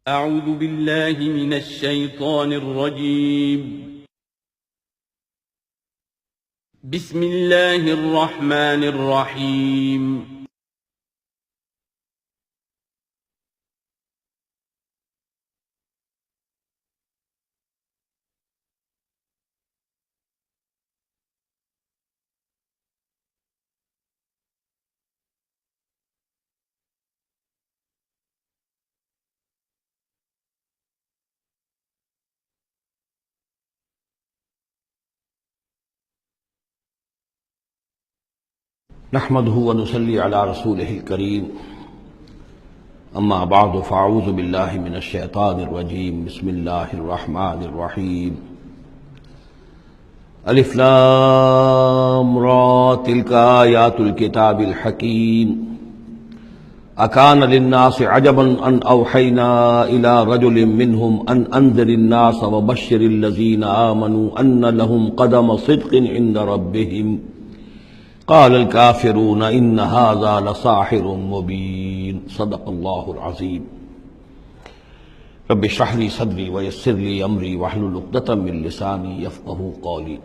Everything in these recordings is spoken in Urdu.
أعوذ بالله من الشيطان الرجيم. بسم الله الرحمن الرحيم. نحمده ونصلي على رسوله الكريم اما بعد فاعوذ بالله من الشيطان الرجيم بسم الله الرحمن الرحيم الف لام را تلك آيات الكتاب الحكيم أكان للناس عجبا أن أوحينا إلى رجل منهم أن أنذر الناس وبشر الذين آمنوا أن لهم قدم صدق عند ربهم قال الكافرون إن هذا لساحر مبين صدق الله العظيم رب اشرح لي صدري ويسر لي أمري واحلل عقدة من لساني يفقهوا قولي۔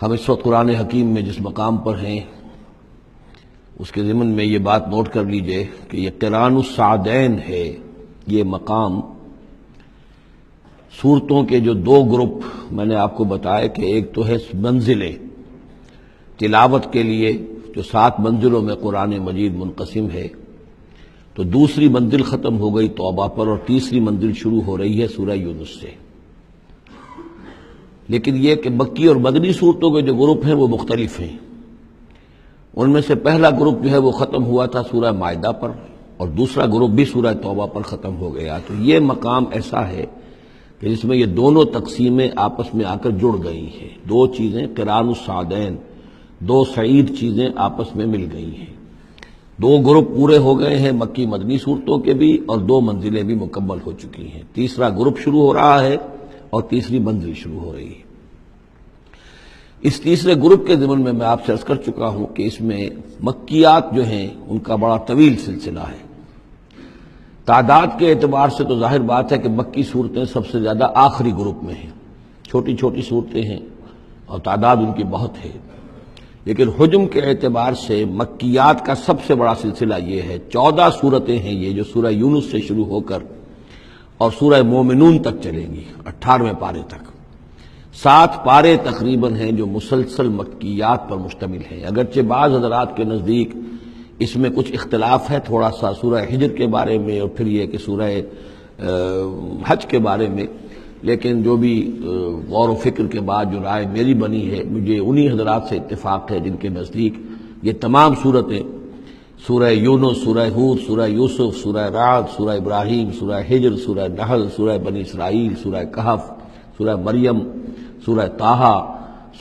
ہم اس وقت قرآن حکیم میں جس مقام پر ہیں اس کے ضمن میں یہ بات نوٹ کر لیجئے کہ یہ قران السعدین ہے۔ یہ مقام صورتوں کے جو دو گروپ میں نے آپ کو بتایا کہ ایک تو ہے منزلیں تلاوت کے لیے جو 7 منزلوں میں قرآن مجید منقسم ہے، تو دوسری منزل ختم ہو گئی توبہ پر اور تیسری منزل شروع ہو رہی ہے سورہ یونس سے۔ لیکن یہ کہ مکی اور مدنی صورتوں کے جو گروپ ہیں وہ مختلف ہیں۔ ان میں سے پہلا گروپ جو ہے وہ ختم ہوا تھا سورہ مائدہ پر اور دوسرا گروپ بھی سورہ توبہ پر ختم ہو گیا۔ تو یہ مقام ایسا ہے کہ جس میں یہ دونوں تقسیمیں آپس میں آ کر جڑ گئی ہیں۔ دو چیزیں قران السعدین، دو سعید چیزیں آپس میں مل گئی ہیں۔ دو گروپ پورے ہو گئے ہیں مکی مدنی صورتوں کے بھی اور 2 منزلیں بھی مکمل ہو چکی ہیں۔ تیسرا گروپ شروع ہو رہا ہے اور تیسری منزل شروع ہو رہی ہے۔ اس تیسرے گروپ کے ضمن میں آپ سے عرض کر چکا ہوں کہ اس میں مکیات جو ہیں ان کا بڑا طویل سلسلہ ہے۔ تعداد کے اعتبار سے تو ظاہر بات ہے کہ مکی صورتیں سب سے زیادہ آخری گروپ میں ہیں، چھوٹی چھوٹی صورتیں ہیں اور تعداد ان کی بہت ہے، لیکن حجم کے اعتبار سے مکیات کا سب سے بڑا سلسلہ یہ ہے۔ 14 صورتیں ہیں یہ جو سورہ یونس سے شروع ہو کر اور سورہ مومنون تک چلیں گی، 18ویں پارے تک۔ 7 پارے تقریباً ہیں جو مسلسل مکیات پر مشتمل ہیں، اگرچہ بعض حضرات کے نزدیک اس میں کچھ اختلاف ہے تھوڑا سا سورہ حجر کے بارے میں اور پھر یہ کہ سورہ حج کے بارے میں، لیکن جو بھی غور و فکر کے بعد جو رائے میری بنی ہے، مجھے انہی حضرات سے اتفاق ہے جن کے نزدیک یہ تمام صورتیں سورہ یونس، سورہ ہود، سورہ یوسف، سورہ رعد، سورہ ابراہیم، سورہ حجر، سورہ نحل، سورہ بنی اسرائیل، سورہ کہف، سورہ مریم، سورہ طٰہٰ،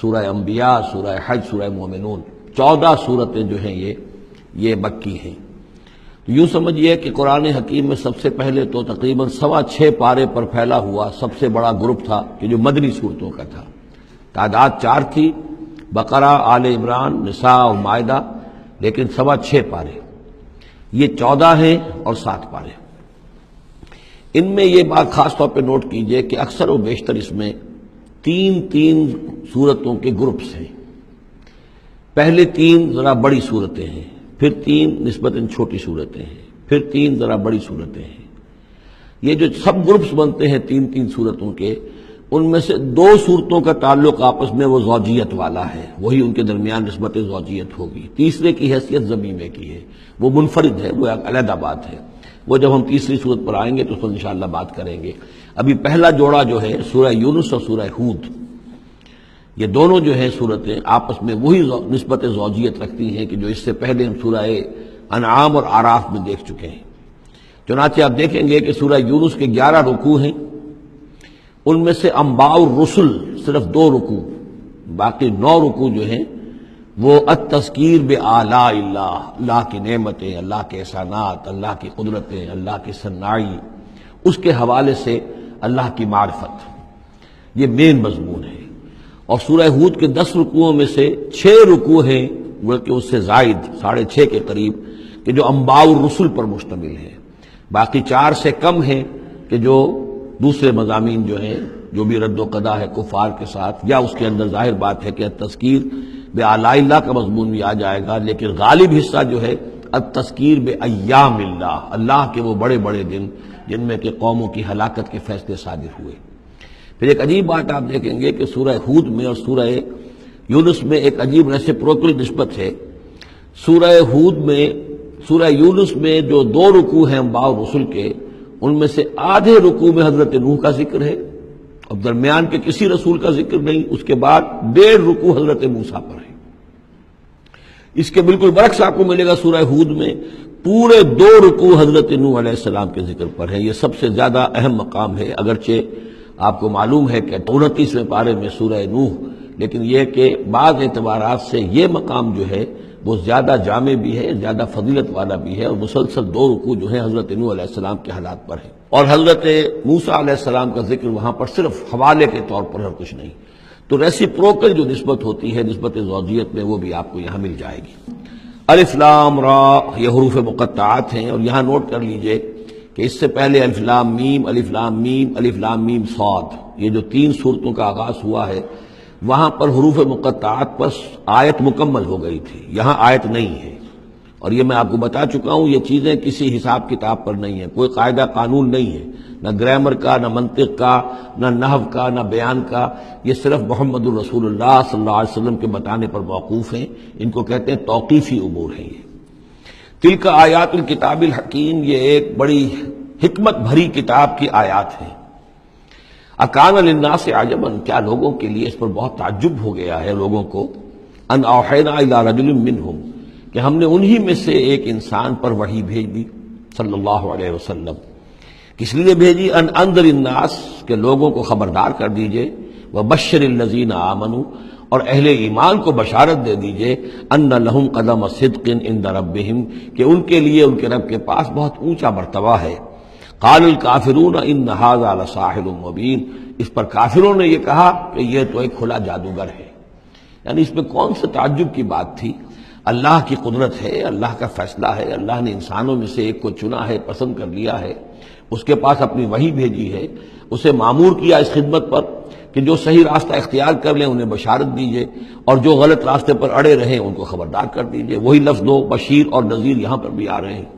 سورہ انبیاء، سورہ حج، سورہ مومنون، 14 صورتیں جو ہیں یہ مکی ہیں۔ یوں سمجھیے کہ قرآن حکیم میں سب سے پہلے تو تقریباً 6.25 پارے پر پھیلا ہوا سب سے بڑا گروپ تھا کہ جو مدنی صورتوں کا تھا۔ تعداد 4 تھی، بقرہ، آل عمران، نساء اور مائدہ، لیکن 6.25 پارے۔ یہ 14 ہیں اور 7 پارے۔ ان میں یہ بات خاص طور پہ نوٹ کیجئے کہ اکثر و بیشتر اس میں 3 صورتوں کے گروپس ہیں۔ پہلے 3 ذرا بڑی صورتیں ہیں، پھر 3 نسبتاً چھوٹی صورتیں ہیں، پھر 3 ذرا بڑی صورتیں ہیں۔ یہ جو سب گروپس بنتے ہیں 3 صورتوں کے، ان میں سے 2 صورتوں کا تعلق آپس میں وہ زوجیت والا ہے، وہی ان کے درمیان نسبت زوجیت ہوگی۔ تیسرے کی حیثیت ضمیمے کی ہے، وہ منفرد ہے، وہ ایک علیحدہ بات ہے۔ وہ جب ہم تیسری صورت پر آئیں گے تو اس پر انشاءاللہ بات کریں گے۔ ابھی پہلا جوڑا جو ہے سورہ یونس اور سورہ ہود، یہ دونوں جو ہیں صورتیں آپس میں وہی نسبت زوجیت رکھتی ہیں کہ جو اس سے پہلے ہم سورہ انعام اور اعراف میں دیکھ چکے ہیں۔ چنانچہ آپ دیکھیں گے کہ سورہ یونس کے 11 رکوع ہیں، ان میں سے انباء الرسل صرف 2 رکوع، باقی 9 رکوع جو ہیں وہ التذکیر بآلاء اللہ، اللہ کی نعمتیں، اللہ کے احسانات، اللہ کی قدرتیں، اللہ کی صنائی، اس کے حوالے سے اللہ کی معرفت، یہ مین مضمون ہے۔ اور سورہ ہود کے 10 رکوعوں میں سے 6 رکوع ہیں بلکہ اس سے زائد 6.5 کے قریب کہ جو انباء الرسل پر مشتمل ہے۔ باقی 4 سے کم ہیں کہ جو دوسرے مضامین جو ہیں، جو بھی رد و قضا ہے کفار کے ساتھ، یا اس کے اندر ظاہر بات ہے کہ التذکیر بآلاء اللہ کا مضمون بھی آ جائے گا، لیکن غالب حصہ جو ہے التذکیر بایام اللہ، اللہ کے وہ بڑے بڑے دن جن میں کہ قوموں کی ہلاکت کے فیصلے صادر ہوئے۔ پھر ایک عجیب بات آپ دیکھیں گے کہ سورہ ہود میں اور سورہ یونس میں ایک عجیب ریسیپروکل نسبت ہے۔ سورہ ہود میں، سورہ یونس میں جو 2 رکوع ہیں انبیاء و رسل کے، ان میں سے آدھے رکوع میں حضرت نوح کا ذکر ہے اور درمیان کے کسی رسول کا ذکر نہیں، اس کے بعد 1.5 رکوع حضرت موسیٰ پر ہے۔ اس کے بالکل برعکس آپ کو ملے گا سورہ ہود میں پورے 2 رکوع حضرت نوح علیہ السلام کے ذکر پر ہے۔ یہ سب سے زیادہ اہم مقام ہے، اگرچہ آپ کو معلوم ہے کہ 29ویں پارے میں سورہ نوح، لیکن یہ کہ بعض اعتبارات سے یہ مقام جو ہے وہ زیادہ جامع بھی ہے، زیادہ فضیلت والا بھی ہے، اور مسلسل 2 رکوع جو ہیں حضرت نوح علیہ السلام کے حالات پر ہیں، اور حضرت موسیٰ علیہ السلام کا ذکر وہاں پر صرف حوالے کے طور پر اور کچھ نہیں۔ تو ریسیپروکل جو نسبت ہوتی ہے، نسبت زوجیت میں، وہ بھی آپ کو یہاں مل جائے گی۔ الف لام را یہ حروف مقطعات ہیں، اور یہاں نوٹ کر لیجئے کہ اس سے پہلے الف لام میم، الف لام میم، الف لام میم صاد، یہ جو 3 صورتوں کا آغاز ہوا ہے، وہاں پر حروف مقطعات پر آیت مکمل ہو گئی تھی، یہاں آیت نہیں ہے، اور یہ میں آپ کو بتا چکا ہوں، یہ چیزیں کسی حساب کتاب پر نہیں ہیں، کوئی قاعدہ قانون نہیں ہے، نہ گرامر کا، نہ منطق کا، نہ نحو کا، نہ بیان کا، یہ صرف محمد الرسول اللہ صلی اللہ علیہ وسلم کے بتانے پر موقوف ہیں، ان کو کہتے ہیں توقیفی امور ہیں۔ یہ تلک آیات الکتاب الحکیم، یہ ایک بڑی حکمت بھری کتاب کی آیات ہیں۔ اکان للناس عجبا، کیا لوگوں کے لیے اس پر بہت تعجب ہو گیا ہے لوگوں کو، ان اوحینا الی رجل منہم، کہ ہم نے انہی میں سے ایک انسان پر وحی بھیج دی صلی اللہ علیہ وسلم۔ کس لیے بھیجی؟ ان انذر الناس، کہ لوگوں کو خبردار کر دیجئے، وبشر الذین آمنوا، اور اہل ایمان کو بشارت دے دیجئے، ان لہم قدم صدق عند ربہم، کہ ان کے لیے ان کے رب کے پاس بہت اونچا مرتبہ ہے۔ قال الکافرون ان ھذا لساحر مبین، اس پر کافروں نے یہ کہا کہ یہ تو ایک کھلا جادوگر ہے۔ یعنی اس میں کون سے تعجب کی بات تھی؟ اللہ کی قدرت ہے، اللہ کا فیصلہ ہے، اللہ نے انسانوں میں سے ایک کو چنا ہے، پسند کر لیا ہے، اس کے پاس اپنی وحی بھیجی ہے، اسے مامور کیا اس خدمت پر کہ جو صحیح راستہ اختیار کر لیں انہیں بشارت دیجئے، اور جو غلط راستے پر اڑے رہیں ان کو خبردار کر دیجئے۔ وہی لفظ دو، بشیر اور نذیر، یہاں پر بھی آ رہے ہیں۔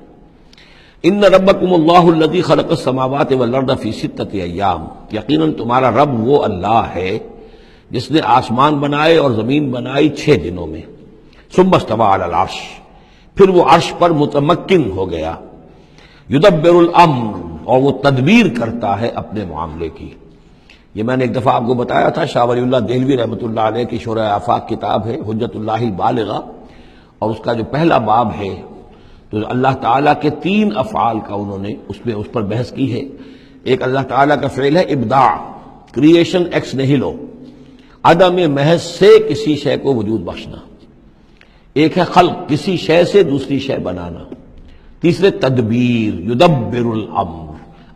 ان ربکم اللہ الذی خلق السماوات والارض فی 6 ایام، یقیناً تمہارا رب وہ اللہ ہے جس نے آسمان بنائے اور زمین بنائی 6 دنوں میں۔ ثم استوى علی العرش، پھر وہ عرش پر متمکن ہو گیا۔ یدبر الامر، اور وہ تدبیر کرتا ہے اپنے معاملے کی۔ یہ میں نے ایک دفعہ آپ کو بتایا تھا، شاہ ولی اللہ دہلوی رحمۃ اللہ علیہ کی شرح آفاق کتاب ہے حجت اللہ البالغہ، اور اس کا جو پہلا باب ہے تو اللہ تعالیٰ کے 3 افعال کا انہوں نے اس پر بحث کی ہے۔ ایک اللہ تعالیٰ کا فعل ہے ابداع، کریشن ایکس نہیلو، عدم محض سے کسی شے کو وجود بخشنا۔ ایک ہے خلق، کسی شے سے دوسری شے بنانا۔ تیسرے تدبیر، یدبر الامر،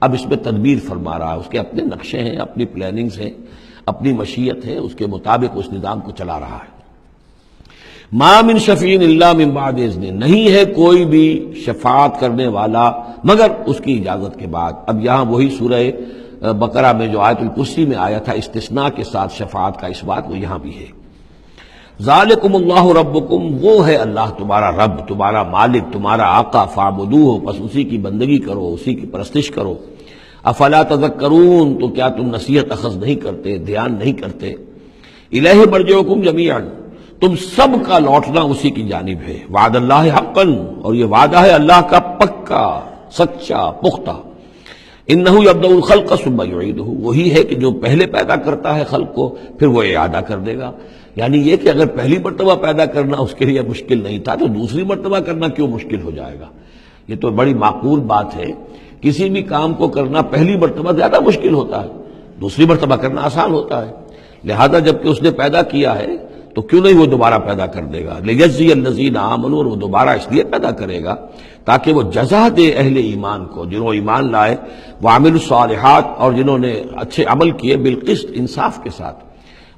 اب اس میں تدبیر فرما رہا ہے، اس کے اپنے نقشے ہیں، اپنی پلاننگز ہیں، اپنی مشیت ہے، اس کے مطابق اس نظام کو چلا رہا ہے۔ ما من شفیع الا من بعد اذن، نہیں ہے کوئی بھی شفاعت کرنے والا مگر اس کی اجازت کے بعد۔ اب یہاں وہی سورہ بقرہ میں جو آیت الکرسی میں آیا تھا استثناء کے ساتھ شفاعت کا اس بات، وہ یہاں بھی ہے۔ ذالکم اللہ ربکم، وہ ہے اللہ تمہارا رب، تمہارا مالک، تمہارا آقا، فاعبدوہ، پس اسی کی بندگی کرو، اسی کی پرستش کرو۔ افلا تذکرون، تو کیا تم نصیحت اخذ نہیں کرتے، دھیان نہیں کرتے؟ الیہ مرجعکم جمیعا، تم سب کا لوٹنا اسی کی جانب ہے۔ وعد اللہ حقا، اور یہ وعدہ ہے اللہ کا پکا، سچا، پختہ۔ انہ یبدأ الخلق ثم یعیدہ، وہی ہے کہ جو پہلے پیدا کرتا ہے خلق کو پھر وہ اعادہ کر دے گا۔ یعنی یہ کہ اگر پہلی مرتبہ پیدا کرنا اس کے لیے مشکل نہیں تھا تو دوسری مرتبہ کرنا کیوں مشکل ہو جائے گا؟ یہ تو بڑی معقول بات ہے، کسی بھی کام کو کرنا پہلی مرتبہ زیادہ مشکل ہوتا ہے، دوسری مرتبہ کرنا آسان ہوتا ہے۔ لہذا جب کہ اس نے پیدا کیا ہے تو کیوں نہیں وہ دوبارہ پیدا کر دے گا؟ لیجزی الذین آمنوا، اور وہ دوبارہ اس لیے پیدا کرے گا تاکہ وہ جزا دے اہل ایمان کو، جنہوں ایمان لائے، وعملوا الصالحات، اور جنہوں نے اچھے عمل کیے، بالقسط، انصاف کے ساتھ۔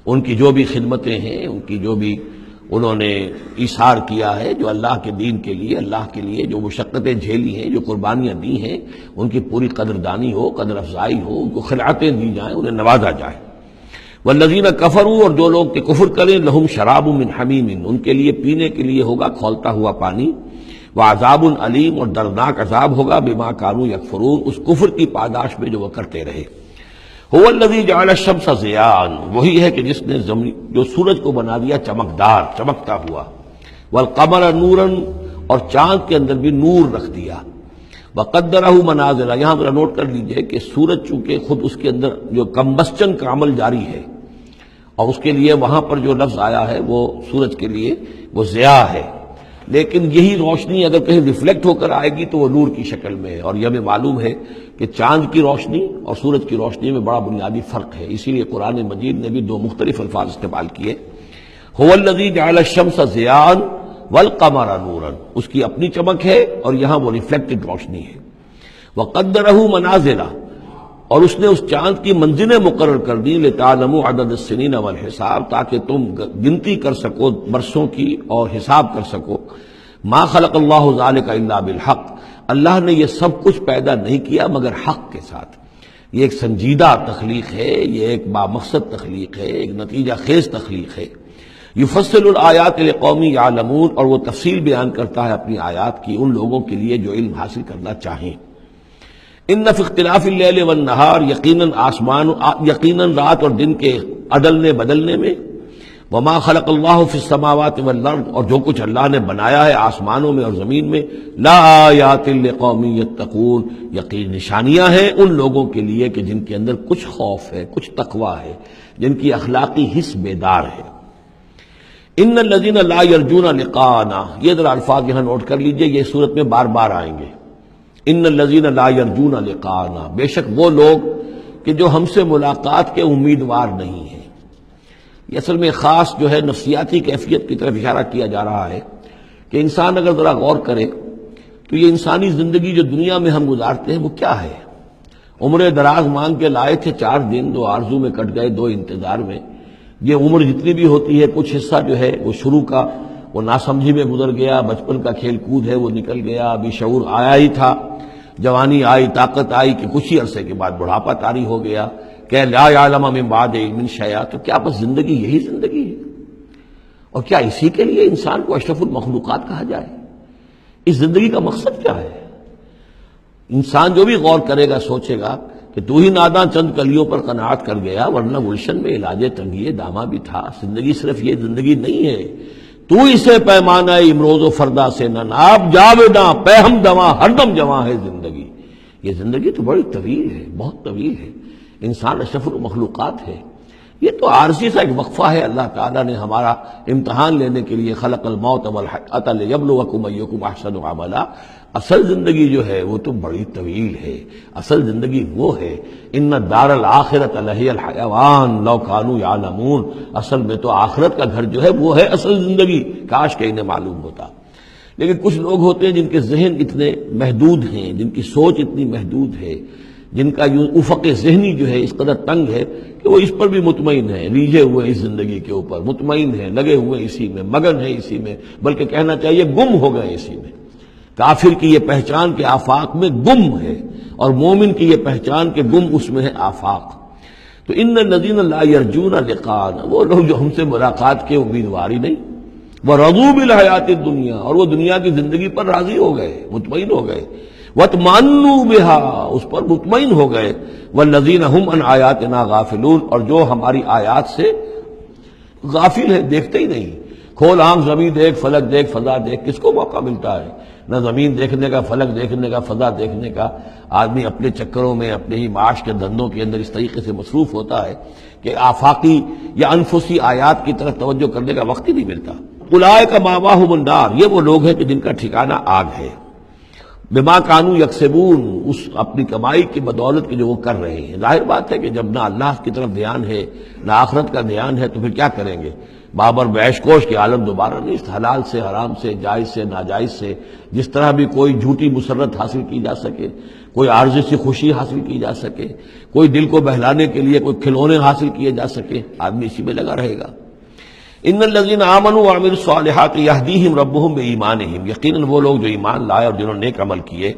ان کی جو بھی خدمتیں ہیں، ان کی جو بھی انہوں نے ایثار کیا ہے، جو اللہ کے دین کے لیے، اللہ کے لیے جو مشقتیں جھیلی ہیں، جو قربانیاں دی ہیں، ان کی پوری قدردانی ہو، قدر افزائی ہو، ان کو خلعتیں دی جائیں، انہیں نوازا جائے۔ والذین کفروا، اور جو لوگ کہ کفر کریں، لہم شراب من حمیم، ان کے لیے پینے کے لیے ہوگا کھولتا ہوا پانی، وعذاب علیم، اور دردناک عذاب ہوگا بما کانوا یکفرون، اس کفر کی پاداش میں جو وہ کرتے رہے۔ هو الذی جعل الشمس ضیاء، وہی ہے کہ جس نے جو سورج کو بنا دیا چمکدار، چمکتا ہوا، والقمر نورا، اور چاند کے اندر بھی نور رکھ دیا، وقدرہ منازل، یہاں ذرا نوٹ کر لیجئے کہ سورج چونکہ خود اس کے اندر جو کمبسچن کا عمل جاری ہے، اور اس کے لیے وہاں پر جو لفظ آیا ہے وہ سورج کے لیے وہ ضیاء ہے، لیکن یہی روشنی اگر کہیں ریفلیکٹ ہو کر آئے گی تو وہ نور کی شکل میں ہے، اور یہ ہمیں معلوم ہے کہ چاند کی روشنی اور سورج کی روشنی میں بڑا بنیادی فرق ہے، اسی لیے قرآن مجید نے بھی دو مختلف الفاظ استعمال کیے۔ هو الذی جعل الشمس ضیاء والقمر نورا، اس کی اپنی چمک ہے اور یہاں وہ ریفلیکٹڈ روشنی ہے۔ وقدرہ منازل، اور اس نے اس چاند کی منزلیں مقرر کر دی، لتعلموا عدد السنین والحساب، تاکہ تم گنتی کر سکو برسوں کی اور حساب کر سکو۔ ما خلق اللہ ذلک الا بالحق، اللہ نے یہ سب کچھ پیدا نہیں کیا مگر حق کے ساتھ۔ یہ ایک سنجیدہ تخلیق ہے، یہ ایک بامقصد تخلیق ہے، ایک نتیجہ خیز تخلیق ہے۔ یفصل الآیات لقوم یعلمون، اور وہ تفصیل بیان کرتا ہے اپنی آیات کی ان لوگوں کے لیے جو علم حاصل کرنا چاہیں۔ ان فی اختلاف اللیل والنہار، یقیناً رات اور دن کے عدلنے بدلنے میں، وما خلق اللہ فی السماوات والارض، اور جو کچھ اللہ نے بنایا ہے آسمانوں میں اور زمین میں، لا آیات لقوم یتقون، یقین نشانیاں ہیں ان لوگوں کے لیے کہ جن کے اندر کچھ خوف ہے، کچھ تقویٰ ہے، جن کی اخلاقی حس بیدار ہے۔ ان الذین لا یرجون لقاءنا، یہ ذرا الفاظ یہاں نوٹ کر لیجئے، یہ صورت میں بار بار آئیں گے۔ ان الذین لا یرجون لقاءنا، بے شک وہ لوگ کہ جو ہم سے ملاقات کے امیدوار نہیں ہیں۔ یہ اصل میں خاص جو ہے نفسیاتی کیفیت کی طرف اشارہ کیا جا رہا ہے کہ انسان اگر ذرا غور کرے تو یہ انسانی زندگی جو دنیا میں ہم گزارتے ہیں وہ کیا ہے؟ عمر دراز مانگ کے لائے تھے 4 دن، 2 آرزو میں کٹ گئے 2 انتظار میں۔ یہ عمر جتنی بھی ہوتی ہے کچھ حصہ جو ہے وہ شروع کا وہ ناسمجھی میں گزر گیا، بچپن کا کھیل کود ہے وہ نکل گیا، ابھی شعور آیا ہی تھا، جوانی آئی، طاقت آئی کہ کچھ ہی عرصے کے بعد بڑھاپا طاری ہو گیا، کہ لا یعلم من بعد علم شیئا۔ تو کیا بس زندگی یہی زندگی ہے؟ اور کیا اسی کے لیے انسان کو اشرف المخلوقات کہا جائے؟ اس زندگی کا مقصد کیا ہے؟ انسان جو بھی غور کرے گا سوچے گا کہ تو ہی ناداں چند کلیوں پر قناعت کر گیا، ورنہ گلشن میں علاج تنگی دامہ بھی تھا۔ زندگی صرف یہ زندگی نہیں ہے، تو اسے پیمانہ امروز و فردا سے نہ ناب، جاویداں پہم دواں ہر دم جواں ہے زندگی۔ یہ زندگی تو بڑی طویل ہے، بہت طویل ہے، انسان اشرف المخلوقات ہے۔ یہ تو عارضی سا ایک وقفہ ہے، اللہ تعالیٰ نے ہمارا امتحان لینے کے لیے خلق الموت والحیات لیبلوکم ایکم احسن عملا۔ اصل زندگی جو ہے وہ تو بڑی طویل ہے، اصل زندگی وہ ہے ان الدار الآخرۃ لہی الحیوان لو کانوا یعلمون، اصل میں تو آخرت کا گھر جو ہے وہ ہے اصل زندگی، کاش کہ انہیں معلوم ہوتا۔ لیکن کچھ لوگ ہوتے ہیں جن کے ذہن اتنے محدود ہیں، جن کی سوچ اتنی محدود ہے، جن کا افق ذہنی جو ہے اس قدر تنگ ہے کہ وہ اس پر بھی مطمئن ہیں، ریجھے ہوئے اس زندگی کے اوپر مطمئن ہیں، لگے ہوئے اسی میں، مگن ہیں اسی میں، بلکہ کہنا چاہیے گم ہو گئے اسی میں۔ کافر کی یہ پہچان کے آفاق میں گم ہے، اور مومن کی یہ پہچان کے گم اس میں ہے آفاق۔ تو ان الذین لا یرجون لقاءنا، وہ لوگ جو ہم سے ملاقات کے امیدوار ہی نہیں، ورضوا بالحیات الدنیا، اور وہ دنیا کی زندگی پر راضی ہو گئے، مطمئن ہو گئے، واطمأنوا بها، اس پر مطمئن ہو گئے، والذین هم عن آیاتنا غافلون، اور جو ہماری آیات سے غافل ہے، دیکھتے ہی نہیں۔ کھول آنکھ زمین دیکھ، فلک دیکھ، فضا دیکھ، کس کو موقع ملتا ہے؟ نہ زمین دیکھنے کا، فلک دیکھنے کا، فضا دیکھنے کا۔ آدمی اپنے چکروں میں، اپنے ہی معاش کے دھندوں کے اندر اس طریقے سے مصروف ہوتا ہے کہ آفاقی یا انفسی آیات کی طرف توجہ کرنے کا وقت ہی نہیں ملتا۔ اولئک مأواہم النار، یہ وہ لوگ ہیں کہ جن کا ٹھکانہ آگ ہے، بما کانوا یکسبون، اس اپنی کمائی کی بدولت کی جو وہ کر رہے ہیں۔ ظاہر بات ہے کہ جب نہ اللہ کی طرف دھیان ہے نہ آخرت کا دھیان ہے تو پھر کیا کریں گے؟ بابر بیش کوش کے عالم دوبارہ نہیں، حلال سے، حرام سے، جائز سے، ناجائز سے، جس طرح بھی کوئی جھوٹی مسرت حاصل کی جا سکے، کوئی عارضی سی خوشی حاصل کی جا سکے، کوئی دل کو بہلانے کے لیے کوئی کھلونے حاصل کیے جا سکے، آدمی اسی میں لگا رہے گا۔ ان الذین آمنوا وعملوا الصالحات یہدیہم ربہم بایمانہم، یقیناً وہ لوگ جو ایمان لائے اور جنہوں نے نیک عمل کیے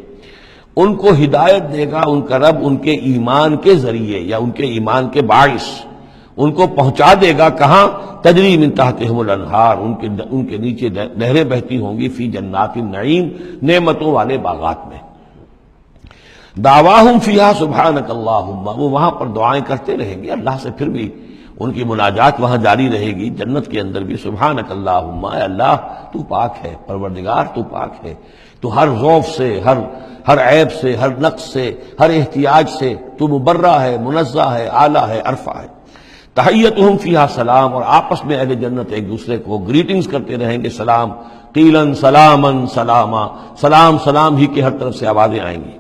ان کو ہدایت دے گا ان کا رب ان کے ایمان کے ذریعے یا ان کے ایمان کے باعث، ان کو پہنچا دے گا کہاں؟ تجری من تحتہم الانہار، ان کے نیچے نہریں بہتی ہوں گی، فی جنات النعیم، نعمتوں والے باغات میں۔ دعواہم فیہا سبحانک اللہم، وہ وہاں پر دعائیں کرتے رہیں گے اللہ سے، پھر بھی ان کی مناجات وہاں جاری رہے گی، جنت کے اندر بھی سبحانک اللہم، اے اللہ تو پاک ہے، پروردگار تو پاک ہے، تو ہر ضعف سے، ہر عیب سے، ہر نقص سے، ہر احتیاج سے تو مبرہ ہے، منزہ ہے، اعلیٰ ہے، عرفہ ہے۔ تحیتہم فیہا سلام، اور آپس میں اہل جنت ایک دوسرے کو گریٹنگز کرتے رہیں گے، سلام، قیلاً سلاماً سلاما، سلام سلام ہی کی ہر طرف سے آوازیں آئیں گی۔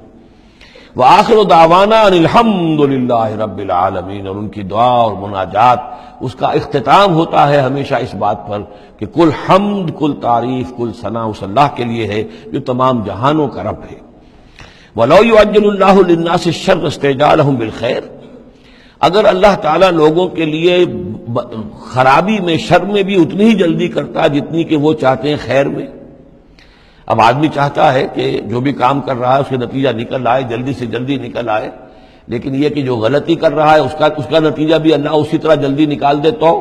وآخر دعوانا ان الحمد للہ رب العالمین، اور ان کی دعا اور مناجات اس کا اختتام ہوتا ہے ہمیشہ اس بات پر کہ کل حمد، کل تعریف، کل ثنا اس اللہ کے لیے ہے جو تمام جہانوں کا رب ہے۔ وَلَوْ يُعَجِّلُ اللَّهُ لِلنَّاسِ الشَّرَّ اسْتِعْجَالَهُم بِالْخَيْرِ، اگر اللہ تعالیٰ لوگوں کے لیے خرابی میں، شر میں بھی اتنی ہی جلدی کرتا جتنی کہ وہ چاہتے ہیں خیر میں۔ اب آدمی چاہتا ہے کہ جو بھی کام کر رہا ہے اس کا نتیجہ نکل آئے، جلدی سے جلدی نکل آئے، لیکن یہ کہ جو غلطی کر رہا ہے اس کا نتیجہ بھی اللہ اسی طرح جلدی نکال دے تو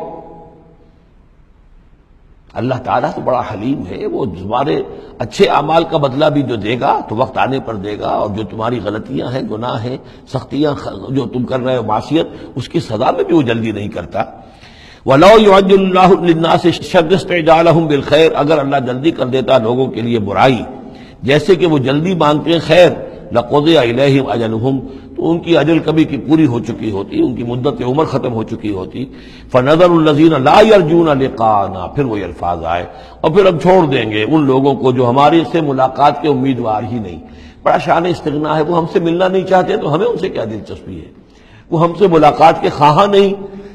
اللہ تعالیٰ تو بڑا حلیم ہے، وہ تمہارے اچھے اعمال کا بدلہ بھی جو دے گا تو وقت آنے پر دے گا، اور جو تمہاری غلطیاں ہیں، گناہ ہیں، سختیاں جو تم کر رہے ہو، معصیت، اس کی سزا میں بھی وہ جلدی نہیں کرتا۔ وَلَوْ يُعَجِّلُ اللَّهُ لِلنَّاسِ الشَّرَّ اسْتِعْجَالَهُم بِالْخَيْرِ، اگر اللہ جلدی کر دیتا لوگوں کے لیے برائی، جیسے کہ وہ جلدی مانگتے ہیں خیر، لَقُضِيَ إِلَيْهِمْ أَجَلُهُمْ، تو ان کی اجل کبھی کی پوری ہو چکی ہوتی، ان کی مدت عمر ختم ہو چکی ہوتی۔ فَنَذَرُ الَّذِينَ لَا يَرْجُونَ لِقَاءَنَا، پھر وہ الفاظ آئے، اور پھر ہم چھوڑ دیں گے ان لوگوں کو جو ہمارے سے ملاقات کے امیدوار ہی نہیں۔ بڑا شان استغنا ہے، وہ ہم سے ملنا نہیں چاہتے تو ہمیں ان سے کیا دلچسپی ہے، وہ ہم سے ملاقات کے خواہاں نہیں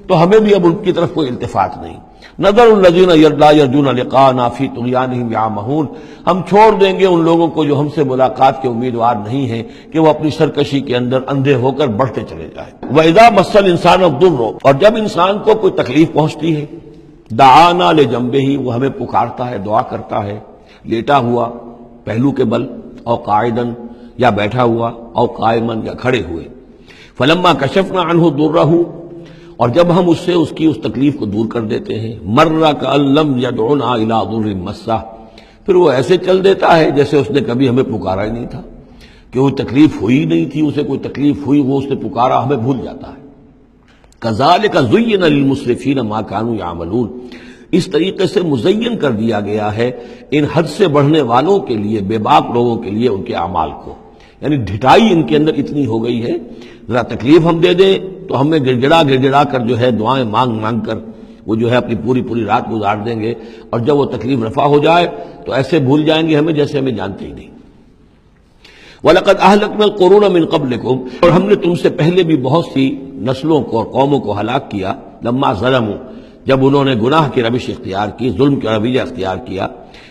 تو ہمیں بھی اب ان کی طرف کوئی التفات نہیں۔ نظر الذین لا یرجون لقاءنا فی طغیانہم یعمہون، ہم چھوڑ دیں گے ان لوگوں کو جو ہم سے ملاقات کے امیدوار نہیں ہیں کہ وہ اپنی سرکشی کے اندر اندھے ہو کر بڑھتے چلے جائیں۔ وَإِذَا مَسَّ الْإِنسَانَ الضُّرُّ، اور جب انسان کو کوئی تکلیف پہنچتی ہے، دعانا لجنبہ، وہ ہمیں پکارتا ہے، دعا کرتا ہے، لیٹا ہوا پہلو کے بل، او قاعدن، یا بیٹھا ہوا، او قائمن، یا کھڑے ہوئے۔ فلما کشفنا عنہ ضرہ، اور جب ہم اس سے اس کی اس تکلیف کو دور کر دیتے ہیں، مر کأن لم یدعنا الی ضر مسہ، پھر وہ ایسے چل دیتا ہے جیسے اس نے کبھی ہمیں پکارا ہی نہیں تھا، کہ وہ تکلیف ہوئی نہیں تھی، اسے کوئی تکلیف ہوئی، وہ اس نے پکارا، ہمیں بھول جاتا ہے۔ کذالک زین للمسرفین ما کانوا یعملون، اس طریقے سے مزین کر دیا گیا ہے ان حد سے بڑھنے والوں کے لیے، بے باک لوگوں کے لیے، ان کے اعمال کو، یعنی ڈھٹائی ان کے اندر اتنی ہو گئی ہے، ذرا تکلیف ہم دے دیں تو ہمیں گڑگڑا کر جو ہے دعائیں مانگ کر وہ جو ہے اپنی پوری رات گزار دیں گے، اور جب وہ تکلیف رفع ہو جائے تو ایسے بھول جائیں گے ہمیں جیسے ہمیں جانتے ہی نہیں۔ وَلَقَدْ أَهْلَكْنَا الْقُرُونَ مِن قَبْلِكُمْ، اور ہم نے تم سے پہلے بھی بہت سی نسلوں کو اور قوموں کو ہلاک کیا، لما ظلموا، جب انہوں نے گناہ کی روش اختیار کی، ظلم کا رویہ اختیار کیا،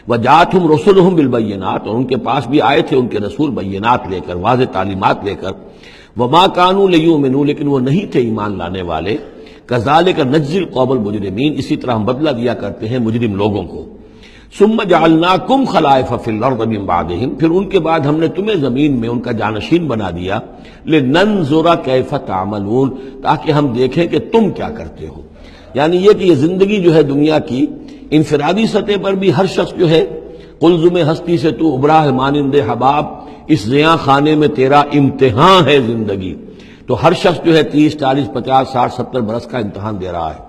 وَجَاءَتْهُمْ رُسُلُهُم بِالْبَيِّنَاتِ، اور ان کے پاس بھی آئے تھے ان کے رسول بینات لے کر، واضح تعلیمات لے کر، وَمَا كَانُوا لِيُؤْمِنُوا، لیکن وہ نہیں تھے ایمان لانے والے، كَذَلِكَ نَجْزِي الْقَوْمَ الْمُجْرِمِينَ، اسی طرح ہم بدلہ دیا کرتے ہیں مجرم لوگوں کو۔ ثُمَّ جَعَلْنَاكُمْ خَلَائِفَ فِي الْأَرْضِ مِن بَعْدِهِمْ، پھر ان کے بعد ہم نے تمہیں زمین میں ان کا جانشین بنا دیا، لِنَنظُرَ كَيْفَ تَعْمَلُونَ، تاکہ ہم دیکھیں کہ تم کیا کرتے ہو۔ یعنی یہ کہ یہ زندگی جو ہے دنیا کی انفرادی سطح پر بھی ہر شخص جو ہے قلزم ہستی سے تو ابرا ہے مانند حباب، اس زیاں خانے میں تیرا امتحان ہے زندگی، تو ہر شخص جو ہے 30 40 50 60 70 برس کا امتحان دے رہا ہے،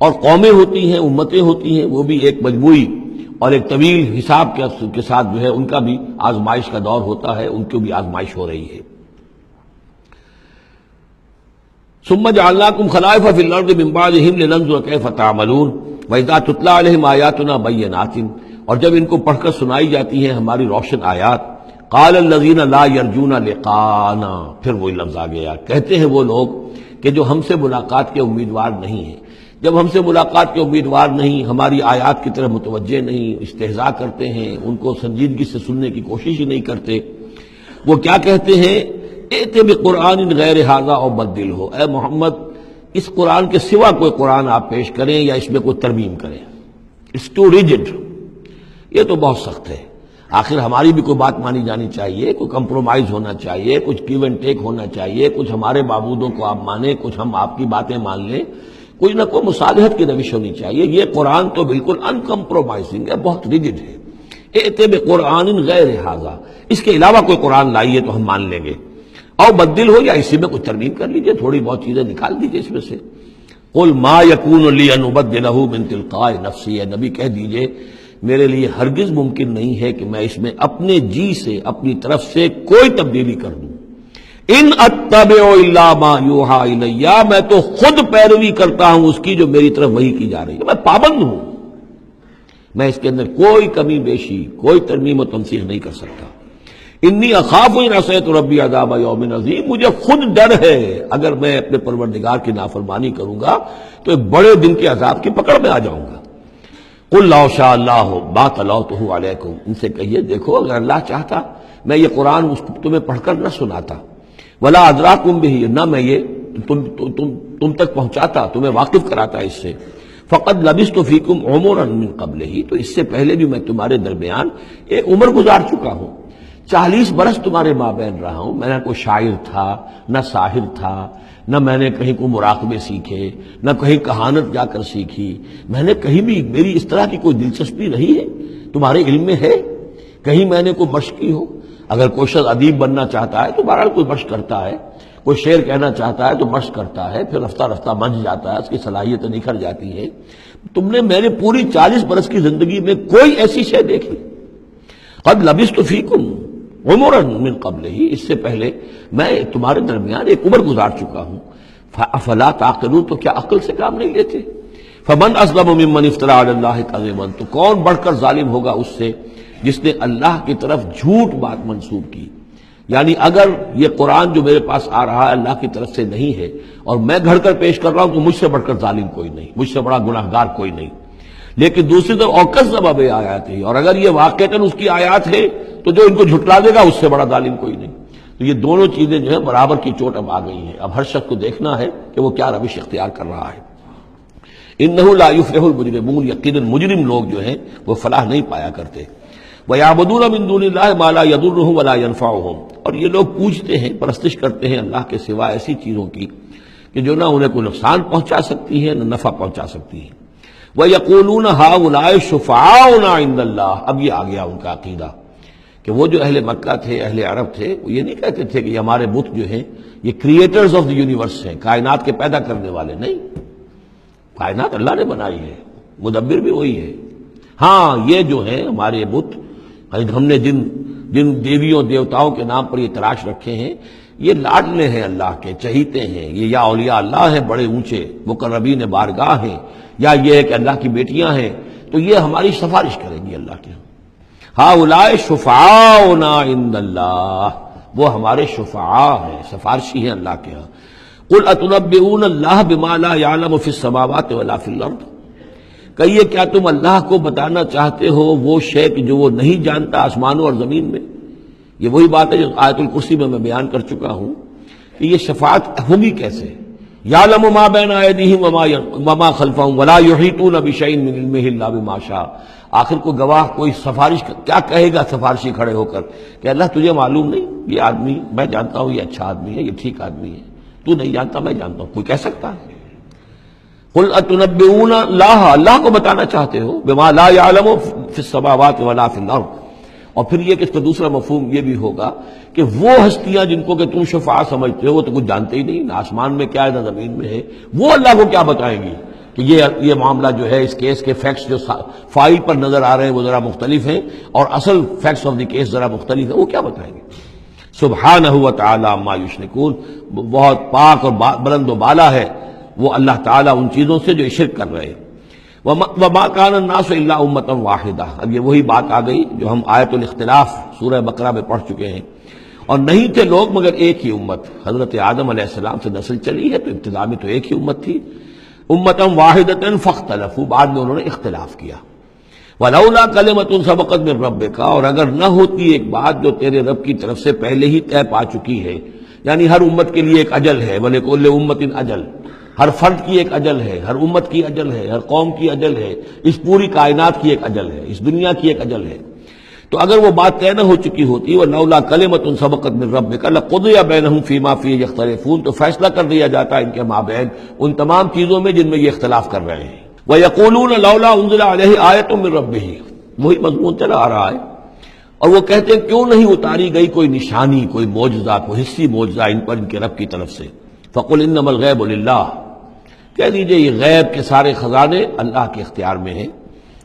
اور قومیں ہوتی ہیں، امتیں ہوتی ہیں، وہ بھی ایک مجموعی اور ایک طویل حساب کے ساتھ جو ہے ان کا بھی آزمائش کا دور ہوتا ہے، ان کی بھی آزمائش ہو رہی ہے۔ ثم جعلناکم خلائف فی الارض من بعدہم لننظر کیف تعملون واذا تتلی علیہم آیاتنا بینات، اور جب ان کو پڑھ کر سنائی جاتی ہیں ہماری روشن آیات، قال الذین لا یرجون لقاءنا، پھر وہی لفظ آ گیا، کہتے ہیں وہ لوگ کہ جو ہم سے ملاقات کے امیدوار نہیں ہیں، جب ہم سے ملاقات کے امیدوار نہیں، ہماری آیات کی طرف متوجہ نہیں، استہزاء کرتے ہیں، ان کو سنجیدگی سے سننے کی کوشش ہی نہیں کرتے، وہ کیا کہتے ہیں، ایت بقرآن غیر ھذا او بدلہ، اے محمد اس قرآن کے سوا کوئی قرآن آپ پیش کریں یا اس میں کوئی ترمیم کریں. It's too rigid. یہ تو بہت سخت ہے. آخر ہماری بھی کوئی بات مانی جانی چاہیے، کوئی کمپرومائز ہونا چاہیے، کچھ گیو اینڈ ٹیک ہونا چاہیے، کچھ ہمارے معبودوں کو آپ مانیں، کچھ ہم آپ کی باتیں مان لیں، کوئی نہ کوئی مصالحت کی روش ہونی چاہیے. یہ قرآن تو بالکل ان کمپرومائزنگ ہے، بہت ریجڈ ہے. ائت بقرآن غیر ھذا، اس کے علاوہ کوئی قرآن لائیے تو ہم مان لیں گے. اور بدل ہو یا اسی میں کچھ ترمیم کر لیجئے، تھوڑی بہت چیزیں نکال دیجئے اس میں سے. قل ما یکون لی ان ابدلہ من تلقاء نفسی، اے نبی کہہ دیجئے میرے لیے ہرگز ممکن نہیں ہے کہ میں اس میں اپنے جی سے، اپنی طرف سے کوئی تبدیلی کر دوں. ان اتبع الا ما یوحی الی، میں تو خود پیروی کرتا ہوں اس کی جو میری طرف وحی کی جا رہی ہے. میں پابند ہوں، میں اس کے اندر کوئی کمی بیشی، کوئی ترمیم و تنسیخ نہیں کر سکتا. انی اخاف ان عصیت ربی عذاب یوم عظیم، مجھے خود ڈر ہے اگر میں اپنے پروردگار کی نافرمانی کروں گا تو ایک بڑے دن کے عذاب کی پکڑ میں آ جاؤں گا. قل لو شاء اللہ ما تلوتہ علیکم، ان سے کہیے دیکھو اگر اللہ چاہتا میں یہ قرآن تمہیں پڑھ کر نہ سناتا، ولا ادراکم بہ، نہ میں یہ تم تک پہنچاتا، تمہیں واقف کراتا اس سے. فقد لبثت فیکم عمرا من قبلہ، تو اس سے پہلے بھی میں تمہارے درمیان ایک عمر گزار چکا ہوں. 40 برس تمہارے مابین رہا ہوں. میں نہ کوئی شاعر تھا، نہ ساحر تھا، نہ میں نے کہیں کوئی مراقبے سیکھے، نہ کہیں کہانت جا کر سیکھی. میں نے کہیں بھی، میری اس طرح کی کوئی دلچسپی رہی ہے تمہارے علم میں ہے؟ کہیں میں نے کوئی مشق کی ہو؟ اگر کوئی شخص ادیب بننا چاہتا ہے تو بہرحال کوئی مشق کرتا ہے، کوئی شعر کہنا چاہتا ہے تو مشق کرتا ہے، پھر رفتہ رفتہ بن جاتا ہے، اس کی صلاحیتیں نکھر جاتی ہیں. تم نے میرے پوری 40 برس کی زندگی میں کوئی ایسی شے دیکھی؟ قد لبثت فیکم عمرا من قبلہ، اس سے پہلے میں تمہارے درمیان ایک عمر گزار چکا ہوں. افلا تعقلون، تو کیا عقل سے کام نہیں لیتے؟ فمن اظلم ممن افترى على الله كذبا، تو کون بڑھ کر ظالم ہوگا اس سے جس نے اللہ کی طرف جھوٹ بات منسوب کی. یعنی اگر یہ قرآن جو میرے پاس آ رہا ہے اللہ کی طرف سے نہیں ہے اور میں گھڑ کر پیش کر رہا ہوں تو مجھ سے بڑھ کر ظالم کوئی نہیں، مجھ سے بڑا گناہگار کوئی نہیں. لیکن دوسری طرف اوکذب بآیاتہ، اور اگر یہ واقعتاً اس کی آیات ہے تو جو ان کو جھٹلا دے گا اس سے بڑا ظالم کوئی نہیں. تو یہ دونوں چیزیں جو ہے برابر کی چوٹ اب آ گئی ہیں. اب ہر شخص کو دیکھنا ہے کہ وہ کیا روش اختیار کر رہا ہے. انہ لا یفلح المجرمون، یقیناً مجرم لوگ جو ہیں وہ فلاح نہیں پایا کرتے. وَيَعْبُدُونَ مِن دُونِ اللَّهِ مَا لَا يَضُرُّهُمْ وَلَا يَنفَعُهُمْ، اور یہ لوگ پوجتے ہیں، پرستش کرتے ہیں اللہ کے سوا ایسی چیزوں کی کہ جو نہ انہیں کوئی نقصان پہنچا سکتی ہیں نہ نفع پہنچا سکتی ہیں. وَيَقُولُونَ هَؤُلَاءِ شُفَعَاؤُنَا عِندَ اللَّهِ، اب یہ آ گیا ان کا عقیدہ کہ وہ جو اہل مکہ تھے، اہل عرب تھے، وہ یہ نہیں کہتے تھے کہ یہ ہمارے بت جو ہیں یہ کریٹرز آف دی یونیورس ہیں، کائنات کے پیدا کرنے والے. نہیں، کائنات اللہ نے بنائی ہے، مدبر بھی وہی ہے. ہاں یہ جو ہیں ہمارے بت، ہم نے جن دیویوں دیوتاؤں کے نام پر یہ تراش رکھے ہیں، یہ لاڈلے ہیں اللہ کے، چہیتے ہیں. یہ یا اولیاء اللہ ہیں بڑے اونچے، مقربین بارگاہ ہیں، یا یہ ہے کہ اللہ کی بیٹیاں ہیں، تو یہ ہماری سفارش کریں گی اللہ کے. ہؤلاء شفعاؤنا عند اللہ، وہ ہمارے شفعاء ہیں، سفارشی ہیں اللہ کے ہاں. قل اتنبئون اللہ بما لا يعلم في السماوات ولا في الارض، کہیے کیا تم اللہ کو بتانا چاہتے ہو وہ شے جو وہ نہیں جانتا آسمانوں اور زمین میں؟ یہ وہی بات ہے جو آیت الکرسی میں بیان کر چکا ہوں کہ یہ شفاعت ہوگی کیسے. یعلم ما بین ایدیہم وما خلفہم ولا یحیطون بشیء من علمہ الا بما شاء. آخر کو گواہ کوئی سفارش کیا کہے گا ثفارشی کھڑے ہو کر کہ اللہ تجھے معلوم نہیں یہ آدمی، میں جانتا ہوں یہ اچھا آدمی ہے، یہ ٹھیک آدمی ہے، تو نہیں جانتا میں جانتا ہوں. کوئی کہہ سکتا ہے؟ قل اتنبئون اللہ، اللہ کو بتانا چاہتے ہو بما لا يعلم فی السماوات ولا فی الارض. اور پھر یہ کہ اس کا دوسرا مفہوم یہ بھی ہوگا کہ وہ ہستیاں جن کو کہ تم شفاعت سمجھتے ہو وہ تو کچھ جانتے ہی نہیں، نہ آسمان میں کیا ہے نہ زمین میں ہے، وہ اللہ کو کیا بتائیں گی کہ یہ معاملہ جو ہے اس کیس کے فیکٹس جو فائل پر نظر آ رہے ہیں وہ ذرا مختلف ہیں اور اصل فیکٹس آف دی کیس ذرا مختلف ہیں، وہ کیا بتائیں گے. سبحانہ و تعالی عما یشرکون، بہت پاک اور بلند و بالا ہے وہ اللہ تعالیٰ ان چیزوں سے جو شرک کر رہے ہیں. وما كان الناس الا امة واحدہ، اب یہ وہی بات آ گئی جو ہم آیت الاختلاف سورہ بقرہ میں پڑھ چکے ہیں. اور نہیں تھے لوگ مگر ایک ہی امت، حضرت آدم علیہ السلام سے نسل چلی ہے تو ابتدا میں تو ایک ہی امت تھی. امة واحدة فاختلفوا، بعد میں انہوں نے اختلاف کیا. ولولا کلمۃ سبقت من ربک، اور اگر نہ ہوتی ایک بات جو تیرے رب کی طرف سے پہلے ہی طے پا چکی ہے، یعنی ہر امت کے لیے ایک اجل ہے، ولکل امۃ اجل، ہر فرد کی ایک اجل ہے، ہر امت کی اجل ہے، ہر قوم کی اجل ہے، اس پوری کائنات کی ایک اجل ہے، اس دنیا کی ایک اجل ہے۔ تو اگر وہ بات طے نہ ہو چکی ہوتی وَلَوْلَا كَلِمَةٌ سَبَقَتْ مِن رَّبِّكَ لَقُضِيَ بَيْنَهُمْ فِي مَا فِيهِ يَخْتَلِفُونَ، تو فیصلہ کر دیا جاتا ہے ان کے مابین ان تمام چیزوں میں جن میں یہ اختلاف کر رہے ہیں۔ وَيَقُولُونَ لَوْلَا أُنزِلَ عَلَيْهِ آيَةٌ مِّن رَّبِّهِ، وہی مضمون چلا آ رہا ہے، اور وہ کہتے ہیں کیوں نہیں اتاری گئی کوئی نشانی، کوئی معجزہ، کوئی حسی معجزہ ان پر ان کے رب کی طرف سے۔ فَقُلْ إِنَّمَا الْغَيْبُ لِلَّهِ، کہہ دیجئے یہ غیب کے سارے خزانے اللہ کے اختیار میں ہیں۔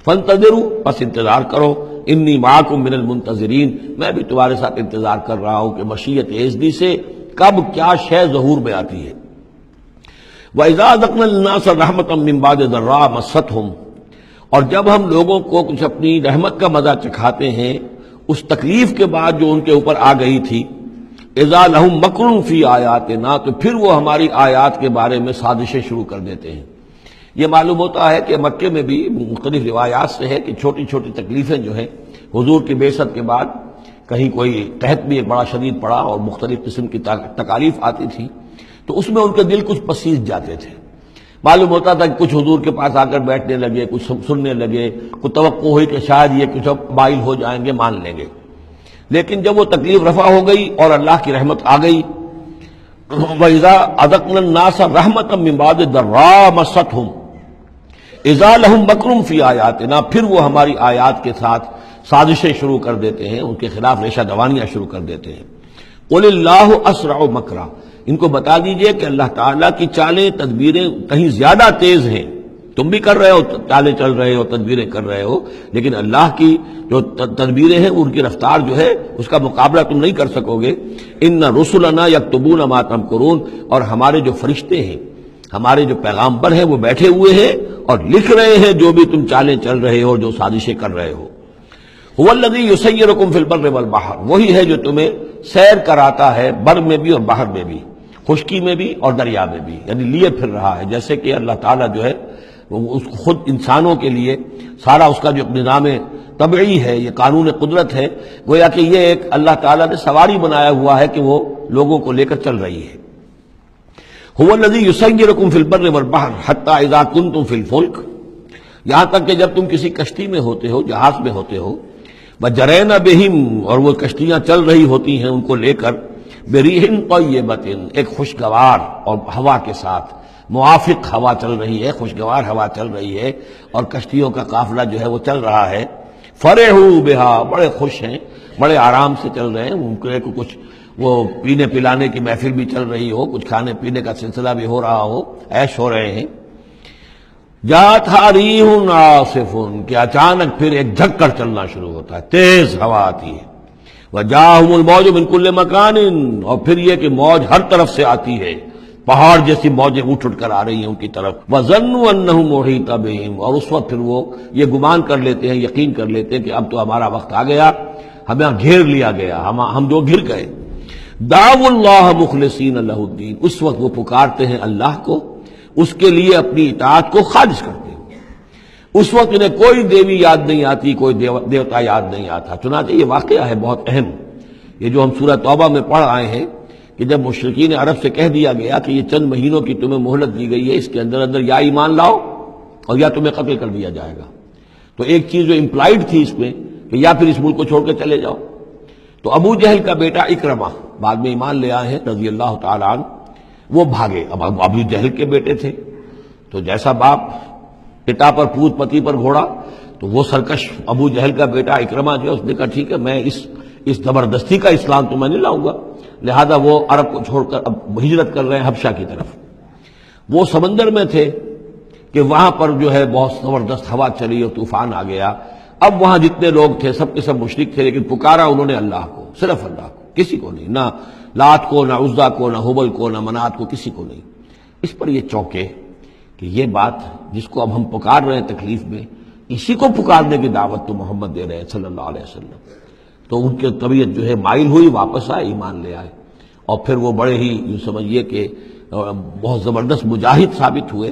فَانتَظِرُوا، بس انتظار کرو، انی معکم من المنتظرین، میں بھی تمہارے ساتھ انتظار کر رہا ہوں کہ مشیت ایزدی سے کب کیا شے ظہور میں آتی ہے۔ وَإِذَا أَذَقْنَا النَّاسَ رَحْمَةً مِّن بَعْدِ ضَرَّاءَ مَسَّتْهُمْ، اور جب ہم لوگوں کو کچھ اپنی رحمت کا مزہ چکھاتے ہیں اس تکلیف کے بعد جو ان کے اوپر آ گئی تھی، اذا لہم مکر فی آیاتنا، تو پھر وہ ہماری آیات کے بارے میں سازشیں شروع کر دیتے ہیں۔ یہ معلوم ہوتا ہے کہ مکے میں بھی مختلف روایات سے ہے کہ چھوٹی چھوٹی تکلیفیں جو ہیں حضور کی بعثت کے بعد، کہیں کوئی قحط بھی ایک بڑا شدید پڑا اور مختلف قسم کی تکالیف آتی تھی، تو اس میں ان کے دل کچھ پسیج جاتے تھے۔ معلوم ہوتا تھا کہ کچھ حضور کے پاس آ کر بیٹھنے لگے، کچھ سننے لگے، کچھ توقع ہوئی کہ شاید یہ کچھ مائل ہو جائیں گے، مان لیں گے۔ لیکن جب وہ تکلیف رفع ہو گئی اور اللہ کی رحمت آ گئی، وَإِذَا أَذَقْنَا النَّاسَ رَحْمَةً مِّن بَعْدِ ضَرَّاءَ مَسَّتْهُمْ اذا لہم مکر فی آیاتنا، پھر وہ ہماری آیات کے ساتھ سازشیں شروع کر دیتے ہیں، ان کے خلاف ریشہ دوانیاں شروع کر دیتے ہیں۔ قل اللہ اسرع مکرا، ان کو بتا دیجئے کہ اللہ تعالیٰ کی چالیں تدبیریں کہیں زیادہ تیز ہیں۔ تم بھی کر رہے ہو، چالیں چل رہے ہو، تدبیریں کر رہے ہو، لیکن اللہ کی جو تدبیریں ہیں ان کی رفتار جو ہے اس کا مقابلہ تم نہیں کر سکو گے۔ ان رسلنا یکتبون ما تمکرون، اور ہمارے جو فرشتے ہیں، ہمارے جو پیغامبر ہیں وہ بیٹھے ہوئے ہیں اور لکھ رہے ہیں جو بھی تم چالیں چل رہے ہو، جو سازشیں کر رہے ہو۔ هو الذی یسیرکم فی البر والبحر، وہی ہے جو تمہیں سیر کراتا ہے بر میں بھی اور بحر میں بھی، خشکی میں بھی اور دریا میں بھی، یعنی لیے پھر رہا ہے۔ جیسے کہ اللہ تعالیٰ جو ہے اس خود انسانوں کے لیے سارا اس کا جو نظام طبعی ہے، یہ قانون قدرت ہے، گویا کہ یہ ایک اللہ تعالیٰ نے سواری بنایا ہوا ہے کہ وہ لوگوں کو لے کر چل رہی ہے۔ هو الذی یسیرکم فی البر والبحر حتی اذا کنتم فی الفلک، یہاں تک کہ جب تم کسی کشتی میں ہوتے ہو، جہاز میں ہوتے ہو، وجرین بہم، اور وہ کشتیاں چل رہی ہوتی ہیں ان کو لے کر، بریح طیبۃ، ایک خوشگوار اور ہوا کے ساتھ، موافق ہوا چل رہی ہے، خوشگوار ہوا چل رہی ہے، اور کشتیوں کا قافلہ جو ہے وہ چل رہا ہے۔ فرحوا بہا، بڑے خوش ہیں، بڑے آرام سے چل رہے ہیں، ان کو کچھ وہ پینے پلانے کی محفل بھی چل رہی ہو، کچھ کھانے پینے کا سلسلہ بھی ہو رہا ہو، عیش ہو رہے ہیں۔ جاءتھا ریح عاصف، کہ اچانک پھر ایک جھکڑ چلنا شروع ہوتا ہے، تیز ہوا آتی ہے۔ وجاءہم الموج من کل مکان، اور پھر یہ کہ موج ہر طرف سے آتی ہے، پہاڑ جیسی موجیں اٹھ کر آ رہی ہیں ان کی طرف۔ وظنوا انہم محیط بہم، اور اس وقت پھر وہ یہ گمان کر لیتے ہیں، یقین کر لیتے ہیں کہ اب تو ہمارا وقت آ گیا، ہمیں گھیر لیا گیا، ہم جو گر گئے۔ دعوا اللہ مخلصین لہ الدین، اس وقت وہ پکارتے ہیں اللہ کو، اس کے لیے اپنی اطاعت کو خالص کرتے ہیں۔ اس وقت انہیں کوئی دیوی یاد نہیں آتی، کوئی دیوتا یاد نہیں آتا۔ چنانچہ یہ واقعہ ہے بہت اہم، یہ جو ہم سورہ توبہ میں پڑھ آئے ہیں کہ جب مشرکین عرب سے کہہ دیا گیا کہ یہ چند مہینوں کی تمہیں مہلت دی گئی ہے، اس کے اندر یا ایمان لاؤ اور یا تمہیں قتل کر دیا جائے گا، تو ایک چیز جو امپلائڈ تھی اس میں کہ یا پھر اس ملک کو چھوڑ کے چلے جاؤ۔ تو ابو جہل کا بیٹا اکرمہ بعد میں ایمان لے آئے ہیں رضی اللہ تعالیٰ عنہ، وہ بھاگے۔ اب ابو جہل کے بیٹے تھے تو جیسا باپ پتا پر پوت پتی پر گھوڑا، تو وہ سرکش ابو جہل کا بیٹا اکرمہ جو ہے اس نے کہا ٹھیک ہے، میں اس زبردستی کا اسلام تو میں نہیں لاؤں گا، لہذا وہ عرب کو چھوڑ کر اب ہجرت کر رہے ہیں حبشہ کی طرف۔ وہ سمندر میں تھے کہ وہاں پر جو ہے بہت زبردست ہوا چلی اور طوفان آ گیا۔ اب وہاں جتنے لوگ تھے سب کے سب مشرک تھے، لیکن پکارا انہوں نے اللہ کو، صرف اللہ کو، کسی کو نہیں، نہ لات کو، نہ عزا کو، نہ حبل کو، نہ منات کو، کسی کو نہیں۔ اس پر یہ چونکے کہ یہ بات جس کو اب ہم پکار رہے ہیں تکلیف میں، اسی کو پکارنے کی دعوت تو محمد دے رہے ہیں صلی اللہ علیہ وسلم۔ تو ان کی طبیعت جو ہے مائل ہوئی، واپس آئے، ایمان لے آئے، اور پھر وہ بڑے ہی یوں سمجھیے کہ بہت زبردست مجاہد ثابت ہوئے،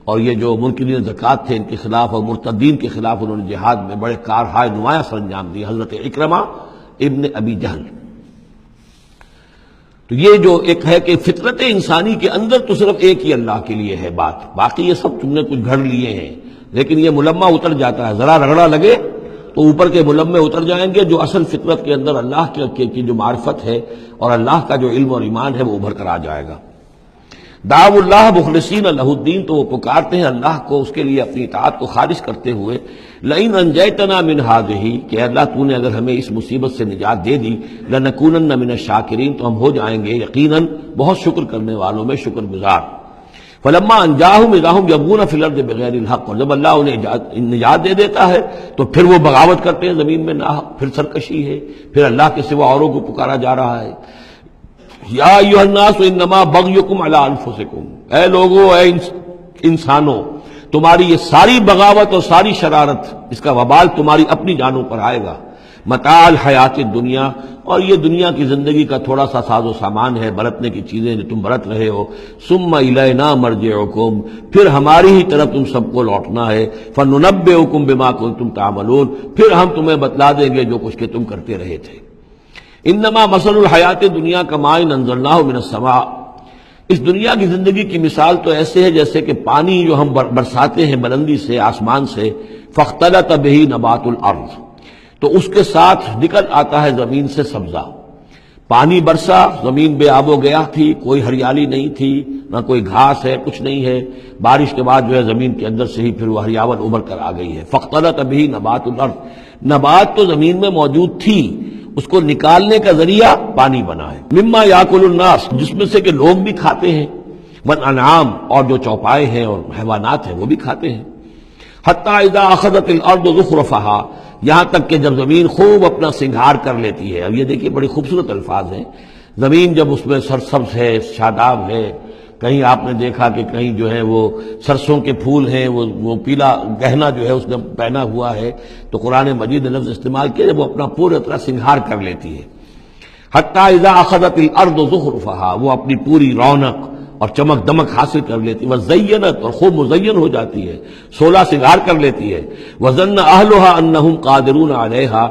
اور یہ جو منکرین زکوٰۃ تھے ان کے خلاف اور مرتدین کے خلاف انہوں نے جہاد میں بڑے کارہائے نمایاں سر انجام دی، حضرت اکرمہ ابن ابی جہل۔ تو یہ جو ایک ہے کہ فطرت انسانی کے اندر تو صرف ایک ہی اللہ کے لیے ہے بات، باقی یہ سب تم نے کچھ گھڑ لیے ہیں، لیکن یہ ملمہ اتر جاتا ہے، ذرا رگڑا لگے تو اوپر کے ملمے اتر جائیں گے، جو اصل فطرت کے اندر اللہ کی جو معرفت ہے اور اللہ کا جو علم اور ایمان ہے وہ ابھر کر آ جائے گا۔ دعوا اللہ مخلصین لہ الدین، تو وہ پکارتے ہیں اللہ کو اس کے لیے اپنی اطاعت کو خالص کرتے ہوئے، لئن انجیتنا من ہذہ، کہ اللہ تو نے اگر ہمیں اس مصیبت سے نجات دے دی، لنکونن من الشاکرین، تو ہم ہو جائیں گے یقیناً بہت شکر کرنے والوں میں شکر گزار۔ فلما انجاہم اذا ہم یبغون فی الارض بغیر الحق، اور جب اللہ انہیں نجات دے دیتا ہے تو پھر وہ بغاوت کرتے ہیں زمین میں ناحق، پھر سرکشی ہے، پھر اللہ کے سوا اوروں کو پکارا جا رہا ہے۔ یا ایھا الناس انما بغیکم علی انفسکم، اے لوگو، اے انسانوں، تمہاری یہ ساری بغاوت اور ساری شرارت، اس کا وبال تمہاری اپنی جانوں پر آئے گا۔ متاع الحیات الدنیا، اور یہ دنیا کی زندگی کا تھوڑا سا ساز و سامان ہے، برتنے کی چیزیں جو تم برت رہے ہو۔ ثم الینا مرجعکم، پھر ہماری ہی طرف تم سب کو لوٹنا ہے۔ فننبئکم بما کنتم تعملون، پھر ہم تمہیں بتلا دیں گے جو کچھ کہ تم کرتے رہے تھے۔ انما مثل الحیات دنیا کماء انزلناہ من السماء، اس دنیا کی زندگی کی مثال تو ایسے ہے جیسے کہ پانی جو ہم برساتے ہیں بلندی سے آسمان سے، فاختلط بہ نبات الارض، تو اس کے ساتھ نکل آتا ہے زمین سے سبزہ۔ پانی برسا، زمین بے آب و گیا تھی، کوئی ہریالی نہیں تھی، نہ کوئی گھاس ہے، کچھ نہیں ہے، بارش کے بعد جو ہے زمین کے اندر سے ہی پھر وہ ہریاول ابھر کر آ گئی ہے۔ فاختلط بہ نبات الارض، نبات تو زمین میں موجود تھی، اس کو نکالنے کا ذریعہ پانی بنا ہے۔ مما یاکل الناس، جس میں سے کہ لوگ بھی کھاتے ہیں، والانعام، اور جو چوپائے ہیں اور حیوانات ہیں وہ بھی کھاتے ہیں۔ حتی اذا اخذت الارض زخرفها، یہاں تک کہ جب زمین خوب اپنا سنگھار کر لیتی ہے۔ اب یہ دیکھیے بڑی خوبصورت الفاظ ہیں، زمین جب اس میں سرسبز ہے، شاداب ہے، کہیں آپ نے دیکھا کہ کہیں جو ہے وہ سرسوں کے پھول ہیں، وہ پیلا گہنا جو ہے اس نے پہنا ہوا ہے، تو قرآن مجید نے لفظ استعمال کیا جب وہ اپنا پورے طرح سنگھار کر لیتی ہے۔ حتی اذا اخذت الارض زخرفها، وہ اپنی پوری رونق اور چمک دمک حاصل کر لیتی ہے، وزینت، اور خوب مزین ہو جاتی ہے، سولہ سنگھار کر لیتی ہے۔ وظن اہلها انہم قادرون علیہا،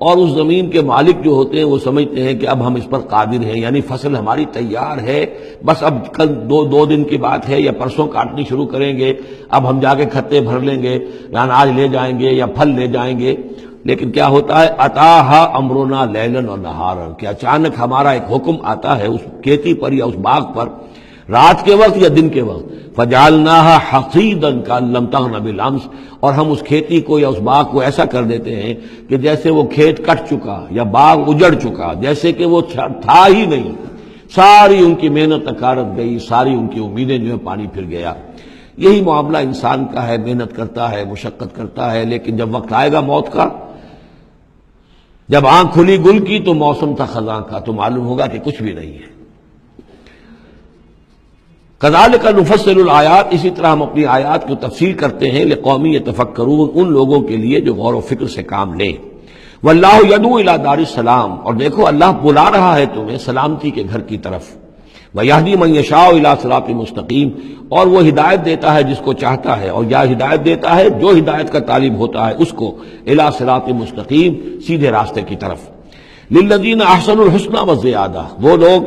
اور اس زمین کے مالک جو ہوتے ہیں وہ سمجھتے ہیں کہ اب ہم اس پر قادر ہیں، یعنی فصل ہماری تیار ہے، بس اب کل دو دن کی بات ہے یا پرسوں کاٹنی شروع کریں گے، اب ہم جا کے کھتے بھر لیں گے، اناج لے جائیں گے یا پھل لے جائیں گے۔ لیکن کیا ہوتا ہے، اتاہا امرنا لیلا و نہارا، کہ اچانک ہمارا ایک حکم آتا ہے اس کھیتی پر یا اس باغ پر، رات کے وقت یا دن کے وقت، فجعلناها حصیدا کأن لم تغن بالامس، اور ہم اس کھیتی کو یا اس باغ کو ایسا کر دیتے ہیں کہ جیسے وہ کھیت کٹ چکا یا باغ اجڑ چکا، جیسے کہ وہ تھا ہی نہیں، ساری ان کی محنت اکارت گئی، ساری ان کی امیدیں جو ہے پانی پھر گیا۔ یہی معاملہ انسان کا ہے، محنت کرتا ہے، مشقت کرتا ہے، لیکن جب وقت آئے گا موت کا، جب آنکھ کھلی گل کی تو موسم تھا خزاں کا، تو معلوم ہوگا کہ کچھ بھی نہیں ہے۔ کذالک نفصل الآیات، اسی طرح ہم اپنی آیات کو تفصیل کرتے ہیں، لقوم یتفکرون، ان لوگوں کے لیے جو غور و فکر سے کام لیں۔ واللہ یدعو الی دار السلام، اور دیکھو اللہ بلا رہا ہے تمہیں سلامتی کے گھر کی طرف۔ ویہدی من یشاء الی صراط مستقیم، اور وہ ہدایت دیتا ہے جس کو چاہتا ہے، اور یا ہدایت دیتا ہے جو ہدایت کا طالب ہوتا ہے اس کو، الی صراط مستقیم، سیدھے راستے کی طرف۔ للذین احسنوا الحسنی وزیادہ، وہ لوگ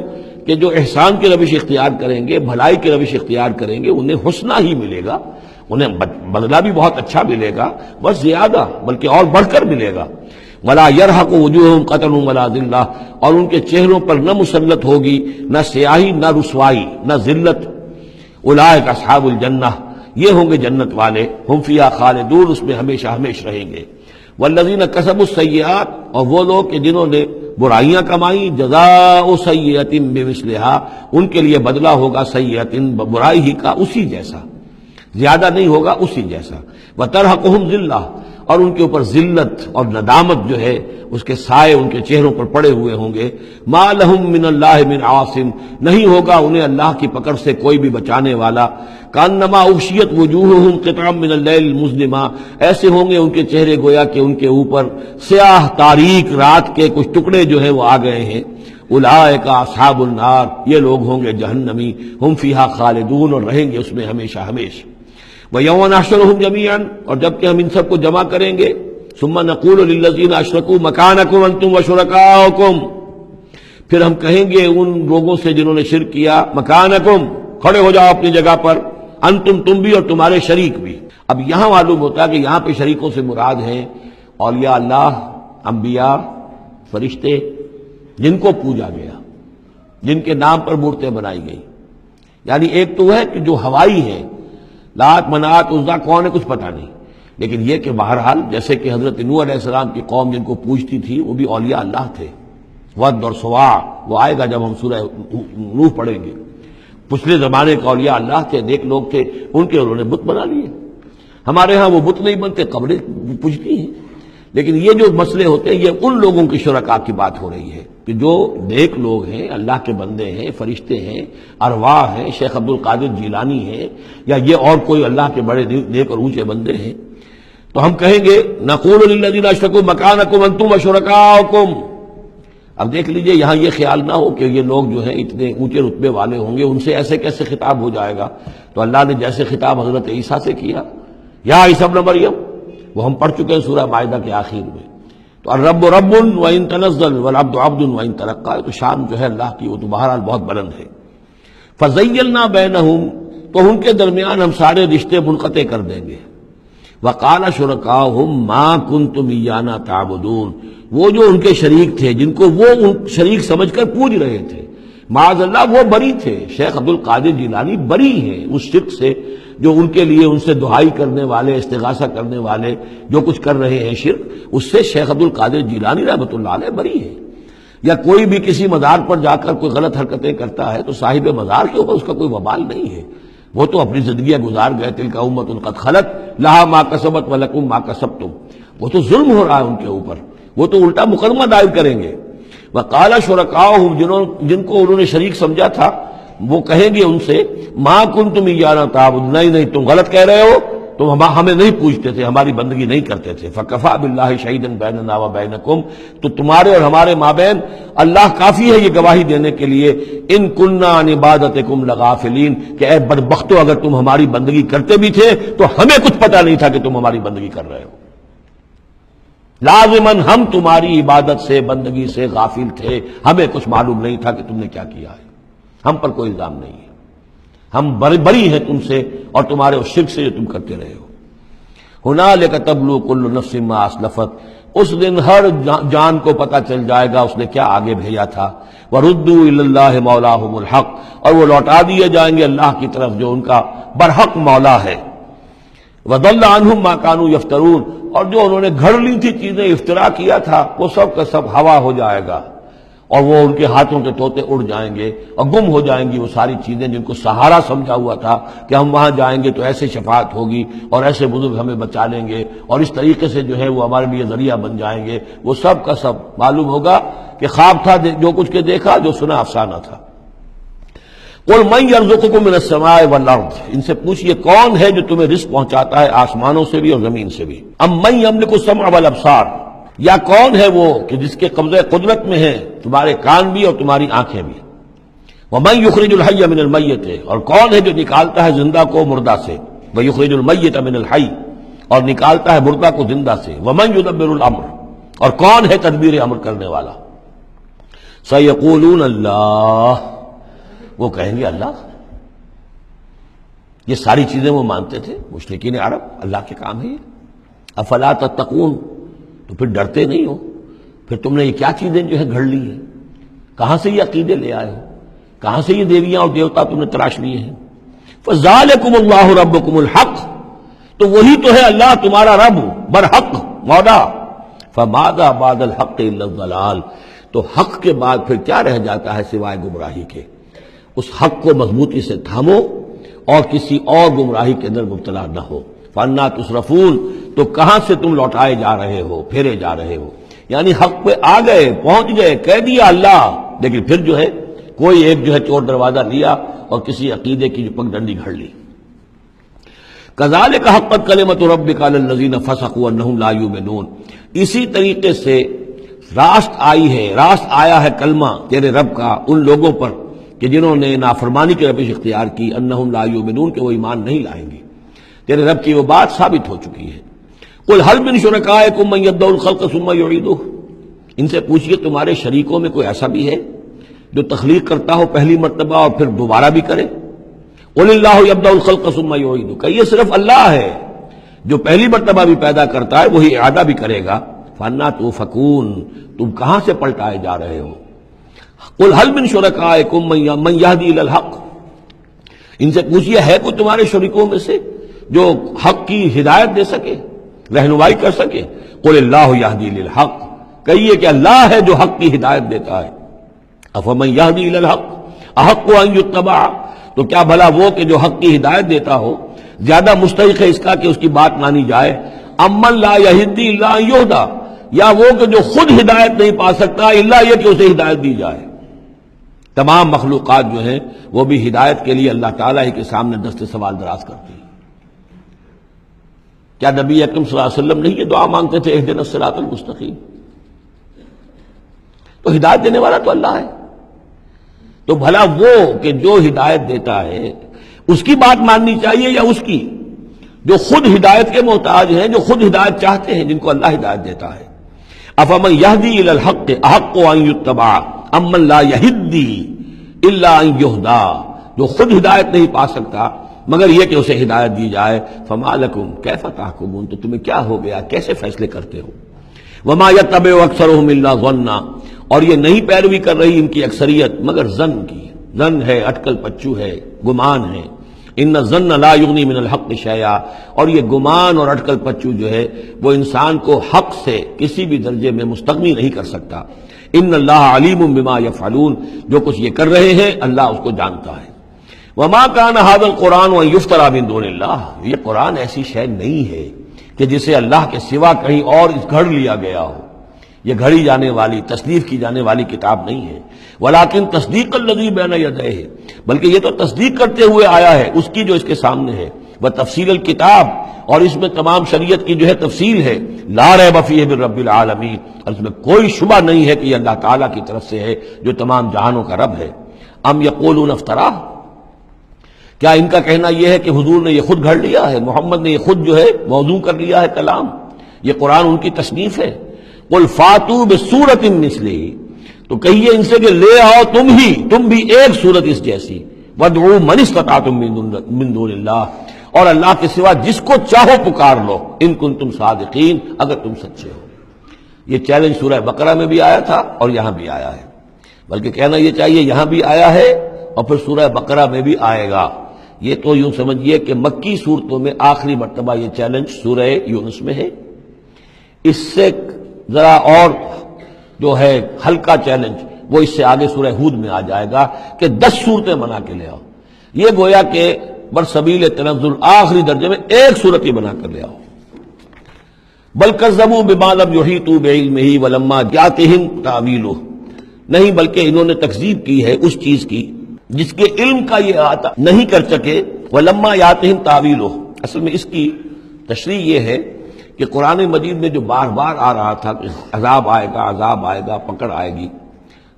کہ جو احسان کی روش اختیار کریں گے، بھلائی کی روش اختیار کریں گے، انہیں حسنہ ہی ملے گا، انہیں بدلہ بھی بہت اچھا ملے گا، بس زیادہ بلکہ اور بڑھ کر ملے گا۔ ولا يرهق وجوههم قتر ولا ذلہ، اور ان کے چہروں پر نہ مسلط ہوگی نہ سیاہی نہ رسوائی نہ ذلت۔ اولئک اصحاب الجنہ، یہ ہوں گے جنت والے، ہم فیہا خالدون، اس میں ہمیشہ ہمیشہ رہیں گے۔ والذین کسبوا السیئات، اور وہ لوگ کہ جنہوں نے برائیاں کمائیں، جزاء سیئۃ بمثلھا، ان کے لیے بدلہ ہوگا سیئۃ، برائی ہی کا اسی جیسا، زیادہ نہیں ہوگا، اسی جیسا۔ وترہقہم ذلہ، اور ان کے اوپر ذلت اور ندامت جو ہے اس کے سائے ان کے چہروں پر پڑے ہوئے ہوں گے۔ ما لہم من اللہ من عاصم، نہیں ہوگا انہیں اللہ کی پکڑ سے کوئی بھی بچانے والا۔ کانما اغشیت وجوہہم قطعا من اللیل المظلمہ، ایسے ہوں گے ان کے چہرے گویا کہ ان کے اوپر سیاہ تاریک رات کے کچھ ٹکڑے جو ہیں وہ آ گئے ہیں۔ اولئک اصحاب النار، یہ لوگ ہوں گے جہنمی، ہم فیہا خالدون، اور رہیں گے اس میں ہمیشہ ہمیشہ۔ وَيَوْمَ نَحْشُرُهُمْ جَمِيعًا، اور جب کہ ہم ان سب کو جمع کریں گے، ثُمَّ نَقُولُ لِلَّذِينَ أَشْرَكُوا مَكَانَكُمْ أَنْتُمْ وَشُرَكَاؤُكُمْ، پھر ہم کہیں گے ان لوگوں سے جنہوں نے شرک کیا مکانکم، کھڑے ہو جاؤ اپنی جگہ پر، انتم، تم بھی اور تمہارے شریک بھی۔ اب یہاں معلوم ہوتا ہے کہ یہاں پہ شریکوں سے مراد ہیں اولیاء اللہ، انبیاء، فرشتے، جن کو پوجا گیا، جن کے نام پر مورتیں بنائی گئی۔ یعنی ایک تو ہے کہ جو ہوائی ہیں، لات، منات، عزا کون ہے کچھ پتہ نہیں، لیکن یہ کہ بہرحال جیسے کہ حضرت نوح علیہ السلام کی قوم جن کو پوجتی تھی وہ بھی اولیاء اللہ تھے۔ ود اور سوا وہ آئے گا جب ہم سورہ نوح پڑھیں گے۔ پچھلے زمانے کے اولیاء اللہ تھے، نیک لوگ تھے، ان کے انہوں نے بت بنا لیے۔ ہمارے ہاں وہ بت نہیں بنتے، قبریں پوجتی ہیں۔ لیکن یہ جو مسئلے ہوتے ہیں یہ ان لوگوں کی شرکاء کی بات ہو رہی ہے کہ جو نیک لوگ ہیں، اللہ کے بندے ہیں، فرشتے ہیں، ارواح ہیں، شیخ عبد القادر جیلانی ہیں، یا یہ اور کوئی اللہ کے بڑے نیک اور اونچے بندے ہیں، تو ہم کہیں گے نقول للذین اشرکوا مکانکم انتم وشرکاؤکم۔ اب دیکھ لیجئے یہاں یہ خیال نہ ہو کہ یہ لوگ جو ہیں اتنے اونچے رتبے والے ہوں گے، ان سے ایسے کیسے خطاب ہو جائے گا؟ تو اللہ نے جیسے خطاب حضرت عیسیٰ سے کیا، یا عیسیٰ ابن مریم، وہ ہم پڑھ چکے ہیں سورہ مائدہ کے آخر میں۔ تو الرب رب وان تنزل والعبد عبد وان ترقى، تو شان جو ہے اللہ کی وہ تو بہرحال بہت بلند ہے۔ فزیلنا بینہم، تو ان کے درمیان ہم سارے رشتے منقطع کر دیں گے۔ وقال شرکاؤہم ما کنتم ایانا تعبدون، وہ جو ان کے شریک تھے جن کو وہ شریک سمجھ کر پوج رہے تھے، معاذ اللہ وہ بری تھے۔ شیخ عبد القادر جیلانی بری ہیں اس شرک سے جو ان کے لیے ان سے دعائی کرنے والے، استغاثہ کرنے والے جو کچھ کر رہے ہیں شرک، اس سے شیخ عبد القادر جیلانی رحمۃ اللہ علیہ بری ہے۔ یا کوئی بھی کسی مزار پر جا کر کوئی غلط حرکتیں کرتا ہے تو صاحب مزار کے اوپر اس کا کوئی وبال نہیں ہے، وہ تو اپنی زندگیاں گزار گئے، تلک امۃ قد خلت لہا ما کسبت ولکم ما کسبتم، وہ تو ظلم ہو رہا ہے ان کے اوپر، وہ تو الٹا مقدمہ دائر کریں گے۔ وقال شرکاؤہم، جن کو انہوں نے شریک سمجھا تھا، وہ کہیں گے ان سے ما کنتم ایانا تعبدون، نہیں تم غلط کہہ رہے ہو، تم ہمیں نہیں پوچھتے تھے، ہماری بندگی نہیں کرتے تھے۔ فکفی باللہ شہیدا بیننا وبینکم، تو تمہارے اور ہمارے مابین اللہ کافی ہے یہ گواہی دینے کے لیے، ان کننا عن عبادتکم لغافلین، کہ اے بدبختو اگر تم ہماری بندگی کرتے بھی تھے تو ہمیں کچھ پتہ نہیں تھا کہ تم ہماری بندگی کر رہے ہو۔ لازماً ہم تمہاری عبادت سے، بندگی سے غافل تھے، ہمیں کچھ معلوم نہیں تھا کہ تم نے کیا کیا ہے، ہم پر کوئی الزام نہیں ہے، ہم بری ہیں تم سے اور تمہارے اس شرک سے جو تم کرتے رہے ہو۔ ہنالک تبلو کل نفس ما اسلفت، اس دن ہر جان کو پتہ چل جائے گا اس نے کیا آگے بھیجا تھا۔ وردوا الی اللہ مولاہم الحق، اور وہ لوٹا دیے جائیں گے اللہ کی طرف جو ان کا برحق مولا ہے۔ وضل عنہم ما کانوا یفترون، اور جو انہوں نے گھڑ لی تھی چیزیں، افطرا کیا تھا، وہ سب کا سب ہوا ہو جائے گا، اور وہ ان کے ہاتھوں کے طوطے اڑ جائیں گے اور گم ہو جائیں گی وہ ساری چیزیں جن کو سہارا سمجھا ہوا تھا کہ ہم وہاں جائیں گے تو ایسے شفاعت ہوگی اور ایسے بزرگ ہمیں بچا لیں گے اور اس طریقے سے جو ہے وہ ہمارے لیے ذریعہ بن جائیں گے، وہ سب کا سب معلوم ہوگا کہ خواب تھا، جو کچھ کے دیکھا، جو سنا افسانہ تھا۔ قل من یرزقکم من السماء والارض، ان سے پوچھئے کون ہے جو تمہیں رزق پہنچاتا ہے آسمانوں سے بھی اور زمین سے بھی۔ ام من یملک السمع والابصار، یا کون ہے وہ کہ جس کے قبضہ قدرت میں ہے تمہارے کان بھی اور تمہاری آنکھیں بھی۔ ومن یخرج الحی من المیت، اور کون ہے جو نکالتا ہے زندہ کو مردہ سے۔ ویخرج المیت من الحی، اور نکالتا ہے مردہ کو زندہ سے۔ ومن یدبر الامر، اور کون ہے تدبیر امر کرنے والا۔ سیقولون اللہ، وہ کہیں گے اللہ۔ یہ ساری چیزیں وہ مانتے تھے مشرکین عرب، اللہ کے کام ہے یہ۔ افلا تتقون، تو پھر ڈرتے نہیں ہو، پھر تم نے یہ کیا چیزیں جو ہے گھڑ لی ہیں، کہاں سے یہ عقیدے لے آئے ہو، کہاں سے یہ دیویاں اور دیوتا تم نے تراش لیے ہیں۔ فذالکم اللہ ربکم الحق، تو وہی تو ہے اللہ تمہارا رب برحق مولا۔ فماذا بعد الحق الا الضلال، تو حق کے بعد پھر کیا رہ جاتا ہے سوائے گمراہی کے۔ اس حق کو مضبوطی سے تھامو اور کسی اور گمراہی کے اندر مبتلا نہ ہو۔ فانا تصرفون، تو کہاں سے تم لوٹائے جا رہے ہو، پھیرے جا رہے ہو، یعنی حق پہ آ گئے، پہنچ گئے، کہہ دیا اللہ، لیکن پھر جو ہے کوئی ایک جو ہے چور دروازہ لیا اور کسی عقیدے کی جو پگ ڈنڈی گھڑ لی۔ کذالک حقت کلمۃ ربک علی الذین فسقوا انہم لا یؤمنون، اسی طریقے سے راست آئی ہے، راست آیا ہے کلمہ تیرے رب کا ان لوگوں پر کہ جنہوں نے نافرمانی کی روش اختیار کی، انہم لا یؤمنون، کہ وہ ایمان نہیں لائیں گے، تیرے رب کی وہ بات ثابت ہو چکی ہے۔ قل هل من شرکائکم من یبدأ الخلق ثم یعیدہ، ان سے پوچھئے تمہارے شریکوں میں کوئی ایسا بھی ہے جو تخلیق کرتا ہو پہلی مرتبہ اور پھر دوبارہ بھی کرے؟ قل اللہ یبدأ الخلق ثم یعیدہ، کہ یہ صرف اللہ ہے جو پہلی مرتبہ بھی پیدا کرتا ہے وہی اعادہ بھی کرے گا۔ فانا توفکون، تم کہاں سے پلٹائے جا رہے ہو؟ قل هل من شرکائکم من یہدی الی الحق، ان سے پوچھئے ہے کوئی تمہارے شریکوں میں سے جو حق کی ہدایت دے سکے، رہنمائی کر سکے؟ قل اللہ یہدی الی الحق، کہیے کہ اللہ ہے جو حق کی ہدایت دیتا ہے۔ افمن یہدی الی الحق احق ان یتبع، تو کیا بھلا وہ کہ جو حق کی ہدایت دیتا ہو زیادہ مستحق ہے اس کا کہ اس کی بات مانی جائے؟ امن لا یہدی الا ان یہدی، یا وہ کہ جو خود ہدایت نہیں پا سکتا الا یہ کہ اسے ہدایت دی جائے۔ تمام مخلوقات جو ہیں وہ بھی ہدایت کے لیے اللہ تعالیٰ ہی کے سامنے دست سوال دراز کرتی ہیں۔ کیا نبی اکرم صلی اللہ علیہ وسلم نہیں یہ دعا مانگتے تھے اہدنا الصراط المستقیم؟ تو ہدایت دینے والا تو اللہ ہے، تو بھلا وہ کہ جو ہدایت دیتا ہے اس کی بات ماننی چاہیے یا اس کی جو خود ہدایت کے محتاج ہیں، جو خود ہدایت چاہتے ہیں، جن کو اللہ ہدایت دیتا ہے؟ افمن یہدی الی الحق احق ان یتبع امن لا یہدی الا ان یہدی، جو خود ہدایت نہیں پا سکتا مگر یہ کہ اسے ہدایت دی جائے۔ فما لکم کیف تحکمون، تو تمہیں کیا ہو گیا، کیسے فیصلے کرتے ہو؟ وما یتبع اکثرهم الا ظنا، اور یہ نہیں پیروی کر رہی ان کی اکثریت مگر ظن کی، ظن ہے، اٹکل پچو ہے، گمان ہے۔ ان الظن لا یغنی من الحق شیئا، اور یہ گمان اور اٹکل پچو جو ہے وہ انسان کو حق سے کسی بھی درجے میں مستغنی نہیں کر سکتا۔ ان اللہ علیم بما یفعلون، جو کچھ یہ کر رہے ہیں اللہ اس کو جانتا ہے۔ وما کان ھذا القرآن ان یفتری من دون اللہ، یہ قرآن ایسی شے نہیں ہے کہ جسے اللہ کے سوا کہیں اور گھڑ لیا گیا ہو، یہ گھڑی جانے والی تصنیف کی جانے والی کتاب نہیں ہے۔ ولیکن تصدیق الذی بین یدیہ، بلکہ یہ تو تصدیق کرتے ہوئے آیا ہے اس کی جو اس کے سامنے ہے، وتفصیل الکتاب، اور اس میں تمام شریعت کی جو ہے تفصیل ہے، لا ریب فیہ من رب العالمین، اور اس میں کوئی شبہ نہیں ہے کہ یہ اللہ تعالیٰ کی طرف سے ہے جو تمام جہانوں کا رب ہے۔ ام یقولون افترا، کیا ان کا کہنا یہ ہے کہ حضور نے یہ خود گھڑ لیا ہے، محمد نے یہ خود جو ہے موضوع کر لیا ہے کلام، یہ قرآن ان کی تصنیف ہے؟ قل فاتوا بسورۃ مثلہ، تو کہیے ان سے کہ لے آؤ تم بھی ایک صورت اس جیسی، وادعوا من استطعتم من دون اللہ، اور اللہ کے سوا جس کو چاہو پکار لو، ان کنتم صادقین، اگر تم سچے ہو۔ یہ چیلنج سورہ بقرہ میں بھی آیا تھا اور یہاں بھی آیا ہے، بلکہ کہنا یہ چاہیے یہاں بھی آیا ہے اور پھر سورہ بقرہ میں بھی آئے گا۔ یہ تو یوں سمجھیے کہ مکی صورتوں میں آخری مرتبہ یہ چیلنج سورہ یونس میں ہے، اس سے ذرا اور جو ہے ہلکا چیلنج وہ اس سے آگے سورہ ہود میں آ جائے گا کہ 10 صورتیں بنا کے لے آؤ۔ یہ گویا کہ برسبیل تنزل آخری درجے میں ایک صورت ہی بنا کر لے آؤ۔ بل کذبوا بما لم یحیطوا بعلمہ ولما جاءتہم تاویلہ، نہیں بلکہ انہوں نے تکذیب کی ہے اس چیز کی جس کے علم کا یہ احاطہ نہیں کر سکے، ولما یاتہم تاویلہ، اصل میں اس کی تشریح یہ ہے کہ قرآن مجید میں جو بار بار آ رہا تھا کہ عذاب آئے گا، پکڑ آئے گی،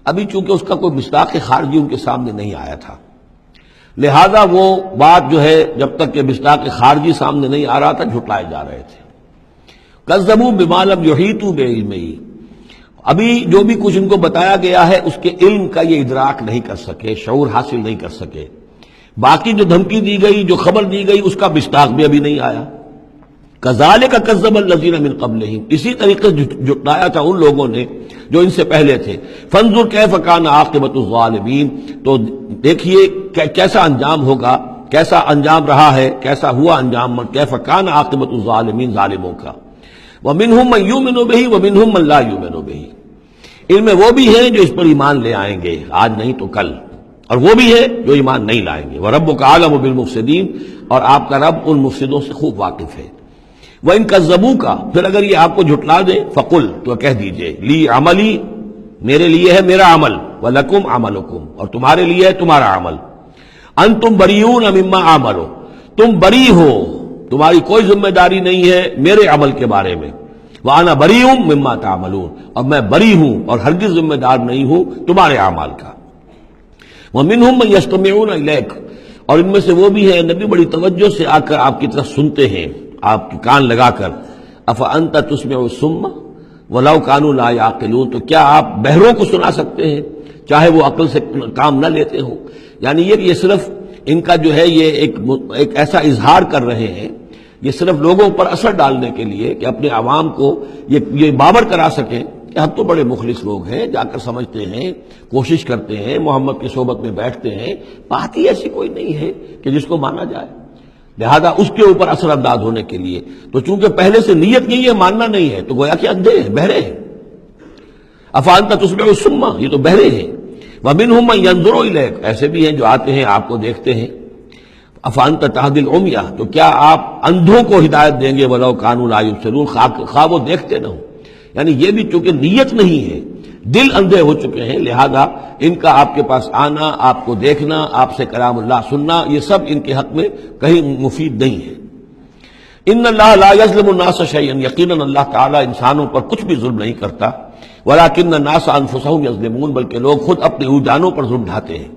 ابھی چونکہ اس کا کوئی مصداق خارجی ان کے سامنے نہیں آیا تھا، لہذا وہ بات جو ہے جب تک کہ مصداق خارجی سامنے نہیں آ رہا تھا جھٹلائے جا رہے تھے۔ کذبوا بما لم یحیطوا بعلمہ، ابھی جو بھی کچھ ان کو بتایا گیا ہے اس کے علم کا یہ ادراک نہیں کر سکے، شعور حاصل نہیں کر سکے۔ باقی جو دھمکی دی گئی، جو خبر دی گئی، اس کا مصداق بھی ابھی نہیں آیا۔ کذالک کذب الذین من قبلہم، اسی طریقے سے جھٹلایا تھا ان لوگوں نے جو ان سے پہلے تھے۔ فانظر کیف کان عاقبۃ الظالمین، تو دیکھیے کیسا انجام ہوگا، کیسا انجام رہا ہے، کیسا ہوا انجام، کیف کان عاقبۃ الظالمین، ظالموں کا۔ ومنہم من یؤمن بہ ومنہم من لا یؤمن بہ، ان میں وہ بھی ہیں جو اس پر ایمان لے آئیں گے آج نہیں تو کل، اور وہ بھی ہے جو ایمان نہیں لائیں گے۔ وَرَبُّكَ أَعْلَمُ بِالْمُفْسِدِينَ، اور آپ کا رب ان مفسدوں سے خوب واقف ہے۔ وَإِن كَذَّبُوكَ، پھر اگر یہ آپ کو جھٹلا دے، فَقُلْ، تو کہہ دیجئے، لِي عَمَلِي، میرے لیے ہے میرا عمل، وَلَكُمْ عَمَلُكُمْ، اور تمہارے لیے ہے تمہارا عمل۔ أَنْتُمْ بَرِيئُونَ مِمَّا أَعْمَلُ، تم بری ہو، تمہاری کوئی ذمہ داری نہیں ہے میرے عمل کے بارے میں۔ وَأَنَا بَرِيءٌ مِّمَّا تَعْمَلُونَ، اور میں بری ہوں اور ہرگز ذمہ دار نہیں ہوں تمہارے اعمال کا۔ وَمِنْهُمْ مَن يَسْتَمِعُونَ إِلَيْكَ، اور ان میں سے وہ بھی ہیں نبی بڑی توجہ سے آ کر آپ کی طرف سنتے ہیں، آپ کے کان لگا کر۔ أَفَأَنْتَ تُسْمِعُ الصُّمَّ وَلَوْ كَانُوا لَا يَعْقِلُونَ، تو کیا آپ بہروں کو سنا سکتے ہیں چاہے وہ عقل سے کام نہ لیتے ہوں. یعنی یہ صرف ان کا جو ہے یہ ایک ایسا اظہار کر رہے ہیں، یہ صرف لوگوں پر اثر ڈالنے کے لیے کہ اپنے عوام کو یہ باور کرا سکیں کہ ہم تو بڑے مخلص لوگ ہیں، جا کر سمجھتے ہیں، کوشش کرتے ہیں، محمد کی صحبت میں بیٹھتے ہیں. بات ہی ایسی کوئی نہیں ہے کہ جس کو مانا جائے، لہذا اس کے اوپر اثر انداز ہونے کے لیے. تو چونکہ پہلے سے نیت کی یہ ماننا نہیں ہے تو گویا کہ اندھے ہیں، بہرے ہیں. افانت تسمع الصم، یہ تو بہرے ہیں. ومنہم من ينظر الیک، ایسے بھی ہیں جو آتے ہیں آپ کو دیکھتے ہیں. افانت تهدی العمی، تو کیا آپ اندھوں کو ہدایت دیں گے ولو کانوا لا یبصرون، خواہ وہ دیکھتے نہ ہوں. یعنی یہ بھی چونکہ نیت نہیں ہے، دل اندھے ہو چکے ہیں، لہذا ان کا آپ کے پاس آنا، آپ کو دیکھنا، آپ سے کلام اللہ سننا، یہ سب ان کے حق میں کہیں مفید نہیں ہے. ان اللہ لا یظلم الناس شیئا، یقیناً اللہ تعالیٰ انسانوں پر کچھ بھی ظلم نہیں کرتا. ولکن الناس انفسهم یظلمون، بلکہ لوگ خود اپنے جانوں پر ظلم ڈھاتے ہیں.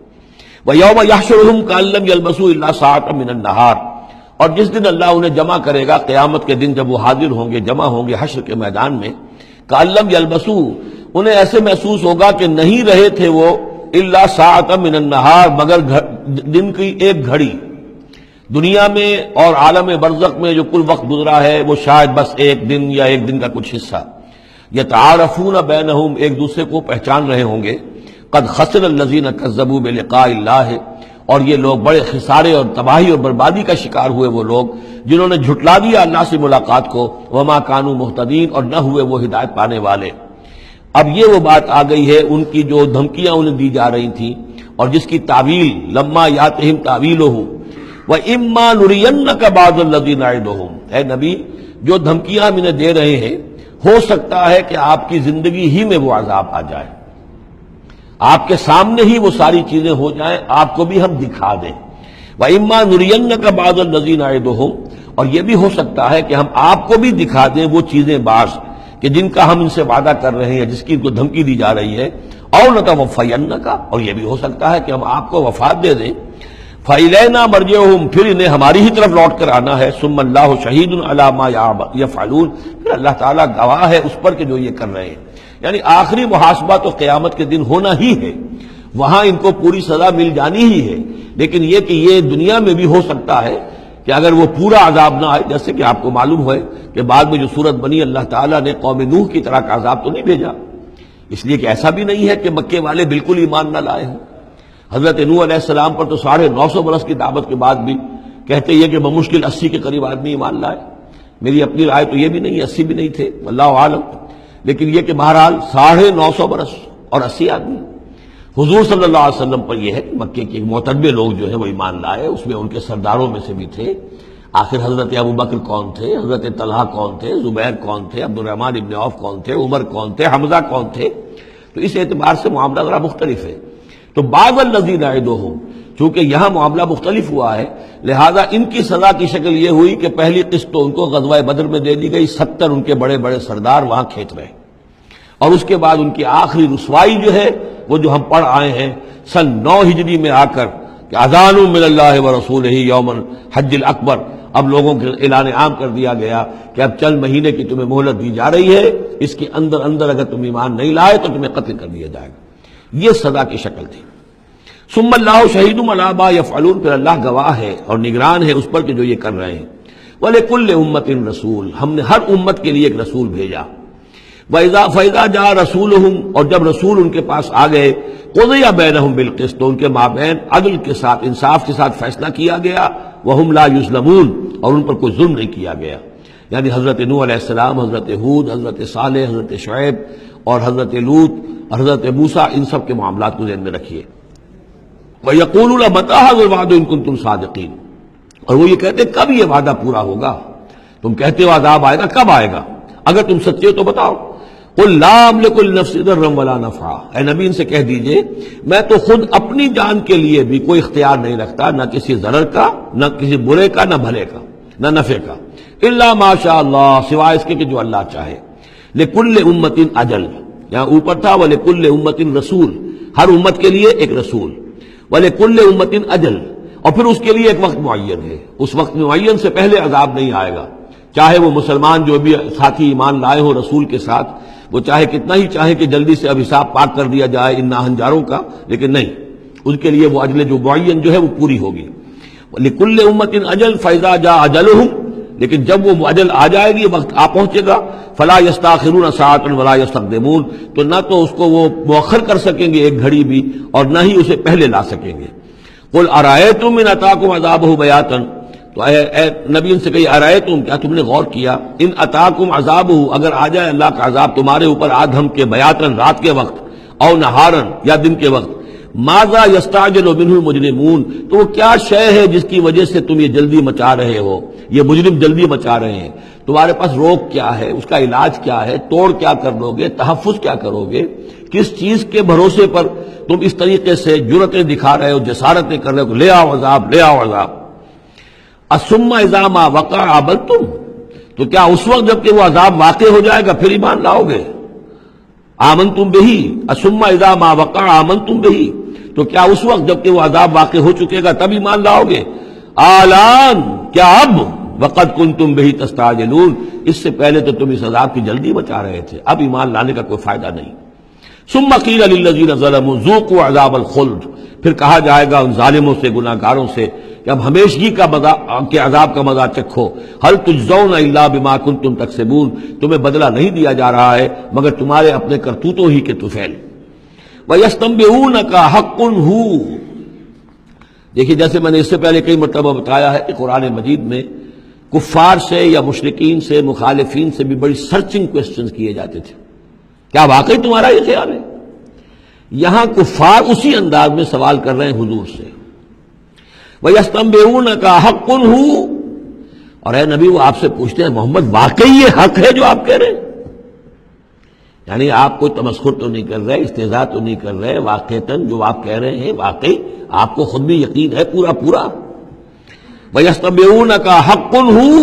ویوم یحشرهم کأن لم یلبثوا الا ساعة من النہار، اور جس دن اللہ انہیں جمع کرے گا، قیامت کے دن جب وہ حاضر ہوں گے، جمع ہوں گے حشر کے میدان میں، کأن لم یلبثوا، انہیں ایسے محسوس ہوگا کہ نہیں رہے تھے وہ الا ساعة من النہار، مگر دن کی ایک گھڑی. دنیا میں اور عالم برزخ میں جو کل وقت گزرا ہے وہ شاید بس ایک دن یا ایک دن کا کچھ حصہ. یتعارفون بینہم، ایک دوسرے کو پہچان رہے ہوں گے. قد خسر الذین کذبوا بلقاء اللہ، اور یہ لوگ بڑے خسارے اور تباہی اور بربادی کا شکار ہوئے وہ لوگ جنہوں نے جھٹلا دیا اللہ سے ملاقات کو. وما کانوا مہتدین، اور نہ ہوئے وہ ہدایت پانے والے. اب یہ وہ بات آ گئی ہے ان کی جو دھمکیاں انہیں دی جا رہی تھیں اور جس کی تعویل لما یاتہم تعویلہ وَإِمَّا نُرِيَنَّكَ بَعْضَ الَّذِي نَعِدُهُمْ، اے نبی جو دھمکیاں ہم انہیں دے رہے ہیں، ہو سکتا ہے کہ آپ کی زندگی ہی میں وہ عذاب آ جائے، آپ کے سامنے ہی وہ ساری چیزیں ہو جائیں، آپ کو بھی ہم دکھا دیں. وَإِمَّا نُرِيَنَّكَ بَعْضَ الَّذِي نَعِدُهُمْ، اور یہ بھی ہو سکتا ہے کہ ہم آپ کو بھی دکھا دیں وہ چیزیں بعض کہ جن کا ہم ان سے وعدہ کر رہے ہیں، جس کی ان کو دھمکی دی جا رہی ہے. اور نَتَوَفَّيَنَّكَ، اور یہ بھی ہو سکتا ہے کہ ہم آپ کو وفات دے دیں. فَإِلَيْنَا مَرْجِعُهُمْ، پھر انہیں ہماری ہی طرف لوٹ کر آنا ہے. ثُمَّ اللَّهُ شَهِيدٌ عَلَى مَا يَفْعَلُونَ، پھر اللہ تعالیٰ گواہ ہے اس پر کہ جو یہ کر رہے ہیں. یعنی آخری محاسبہ تو قیامت کے دن ہونا ہی ہے، وہاں ان کو پوری سزا مل جانی ہی ہے. لیکن یہ کہ یہ دنیا میں بھی ہو سکتا ہے کہ اگر وہ پورا عذاب نہ آئے، جیسے کہ آپ کو معلوم ہے کہ بعد میں جو صورت بنی، اللہ تعالیٰ نے قوم نوح کی طرح کا عذاب تو نہیں بھیجا، اس لیے کہ ایسا بھی نہیں ہے کہ مکے والے بالکل ایمان نہ لائے ہوں. حضرت نوح علیہ السلام پر تو 950 برس کی دعوت کے بعد بھی کہتے یہ کہ بمشکل 80 کے قریب آدمی ایمان لائے. میری اپنی رائے تو یہ بھی نہیں، 80 بھی نہیں تھے، اللہ عالم. لیکن یہ کہ بہرحال 950 برس اور 80 آدمی. حضور صلی اللہ علیہ وسلم پر یہ ہے کہ مکے کے معتدبر لوگ جو ہیں وہ ایمان لائے، اس میں ان کے سرداروں میں سے بھی تھے. آخر حضرت ابو بکر کون تھے، حضرت طلحہ کون تھے، زبیر کون تھے، عبد الرحمن ابن عوف کون تھے، عمر کون تھے، حمزہ کون تھے. تو اس اعتبار سے معاملہ ذرا مختلف ہے. تو بعض الذین نعدہم، چونکہ یہاں معاملہ مختلف ہوا ہے، لہذا ان کی سزا کی شکل یہ ہوئی کہ پہلی قسط تو ان کو غزوہ بدر میں دے دی گئی، 70 ان کے بڑے بڑے سردار وہاں کھینچ رہے. اور اس کے بعد ان کی آخری رسوائی جو ہے وہ جو ہم پڑھ آئے ہیں سن 9 ہجری میں آ کر کہ اذان من اللہ ورسولہ یوم الحج الاکبر، اب لوگوں کے اعلان عام کر دیا گیا کہ اب چند مہینے کی تمہیں مہلت دی جا رہی ہے، اس کے اندر اگر تم ایمان نہیں لائے تو تمہیں قتل کر دیا جائے گا. یہ سزا کی شکل تھی. ثم اللہ شہید علی ما یفعلون، پھر اللہ گواہ ہے اور نگران ہے اس پر کہ جو یہ کر رہے ہیں. وَلِكُلِّ أُمَّةٍ رسول، ہم نے ہر امت کے لیے ایک رسول بھیجا. فَإِذَا جَاءَ رَسُولُهُمْ، اور جب رسول ان کے پاس آ گئے، قُضِيَ بَيْنَهُمْ بِالْقِسْطِ، تو ان کے مابین عدل کے ساتھ، انصاف کے ساتھ فیصلہ کیا گیا. وَهُمْ لَا يُظْلَمُونَ، اور ان پر کوئی ظلم نہیں کیا گیا. یعنی حضرت نوح علیہ السلام، حضرت ہود، حضرت صالح، حضرت شعیب اور حضرت لوط اور حضرت موسیٰ، ان سب کے معاملات کو ذہن میں رکھیے. وَيَقُولُونَ مَتَىٰ هَٰذَا الْوَعْدُ إِن كُنتُمْ صَادِقِينَ، اور وہ یہ کہتے ہیں کب یہ وعدہ پورا ہوگا؟ تم کہتے ہو عذاب آئے گا، کب آئے گا؟ اگر تم سچے ہو تو بتاؤ. قُل لَا أَمْلِكُ لِنَفْسِي ضَرًّا وَلَا نَفْعًا، اے نبی ان سے کہہ دیجئے میں تو خود اپنی جان کے لیے بھی کوئی اختیار نہیں رکھتا، نہ کسی ضرر کا، نہ کسی برے کا، نہ بھلے کا، نہ نفع کا. الا ما شاء اللہ، سوائے اس کے کہ جو اللہ چاہے. لِكُلِّ أُمَّةٍ أَجَلٌ، یہاں اوپر تھا وَلِكُلِّ أُمَّةٍ رسول، ہر امت کے لیے ایک رسول. وَلِكُلِّ أُمَّةٍ أَجَلٌ، اور پھر اس کے لیے ایک وقت معین ہے، اس وقت معین سے پہلے عذاب نہیں آئے گا. چاہے وہ مسلمان جو بھی ساتھی ایمان لائے ہوں رسول کے ساتھ، وہ چاہے کتنا ہی چاہے کہ جلدی سے اب حساب پاک کر دیا جائے ان ناہنجاروں کا، لیکن نہیں، ان کے لیے وہ اجل جو معین جو ہے وہ پوری ہوگی. لِكُلِّ أُمَّةٍ أَجَلٌ فَإِذَا جَاءَ أَجَلُهُمْ، لیکن جب وہ اجل آ جائے گی، وقت آ پہنچے گا، فَلَا يَسْتَأْخِرُونَ سَاعَةً وَلَا يَسْتَقْدِمُونَ، تو نہ تو اس کو وہ مؤخر کر سکیں گے ایک گھڑی بھی، اور نہ ہی اسے پہلے لا سکیں گے. قُلْ أَرَأَيْتُمْ إِنْ أَتَاكُمْ عَذَابُهُ بَيَاتًا، تو اے نبی ان سے کہیے أَرَأَيْتُمْ، کیا تم نے غور کیا، إِنْ أَتَاكُمْ عَذَابُهُ، اگر آ جائے اللہ کا عذاب تمہارے اوپر آدھم کے، بیاتن رات کے وقت، او نہارن یا دن کے وقت، ماذا یستعجل منہ المجرمون، تو وہ کیا شے ہے جس کی وجہ سے تم یہ جلدی مچا رہے ہو، یہ مجرم جلدی مچا رہے ہیں، تمہارے پاس روک کیا ہے، اس کا علاج کیا ہے، توڑ کیا کر لو گے، تحفظ کیا کرو گے، کس چیز کے بھروسے پر تم اس طریقے سے جرتیں دکھا رہے ہو، جسارتیں کر رہے ہو، لے آؤ عذاب، لے آؤ عذاب. ثم اذا ما وقع آمنتم، تو کیا اس وقت جب کہ وہ عذاب واقع ہو جائے گا پھر ایمان لاؤ گے؟ آمنتم بہی، ثم اذا ما وقع آمنتم بہی، تو کیا اس وقت جب کہ وہ عذاب واقع ہو چکے گا تب ایمان لاؤ گے؟ آلان، کیا اب؟ وقد کنتم بہی تستعجلون، اس سے پہلے تو تم اس عذاب کی جلدی مچا رہے تھے، اب ایمان لانے کا کوئی فائدہ نہیں. ثم قیل للذین ظلموا ذوقوا عذاب الخلد، پھر کہا جائے گا ان ظالموں سے، گناہ گاروں سے کہ اب ہمیشگی کا کے عذاب کا مزہ چکھو. هل تجزون الا بما کنتم تکسبون، تمہیں بدلہ نہیں دیا جا رہا ہے مگر تمہارے اپنے کرتوتوں ہی کے طفیل. وَيَسْتَنبِئُونَكَ حَقٌّ هُوَ، دیکھیے جیسے میں نے اس سے پہلے کئی مرتبہ بتایا ہے کہ قرآن مجید میں کفار سے یا مشرکین سے، مخالفین سے بھی بڑی سرچنگ کوسچنز کیے جاتے تھے، کیا واقعی تمہارا یہ خیال ہے؟ یہاں کفار اسی انداز میں سوال کر رہے ہیں حضور سے. وَيَسْتَنبِئُونَكَ حَقٌّ هُوَ، اور اے نبی وہ آپ سے پوچھتے ہیں محمد واقعی یہ حق ہے جو آپ کہہ رہے ہیں؟ یعنی آپ کوئی تمسخر تو نہیں کر رہے، استہزاء تو نہیں کر رہے، واقعتاً جو آپ کہہ رہے ہیں واقعی آپ کو خود بھی یقین ہے پورا پورا. وَيَسْتَنبِئُونَكَ حَقٌّ هُوَ،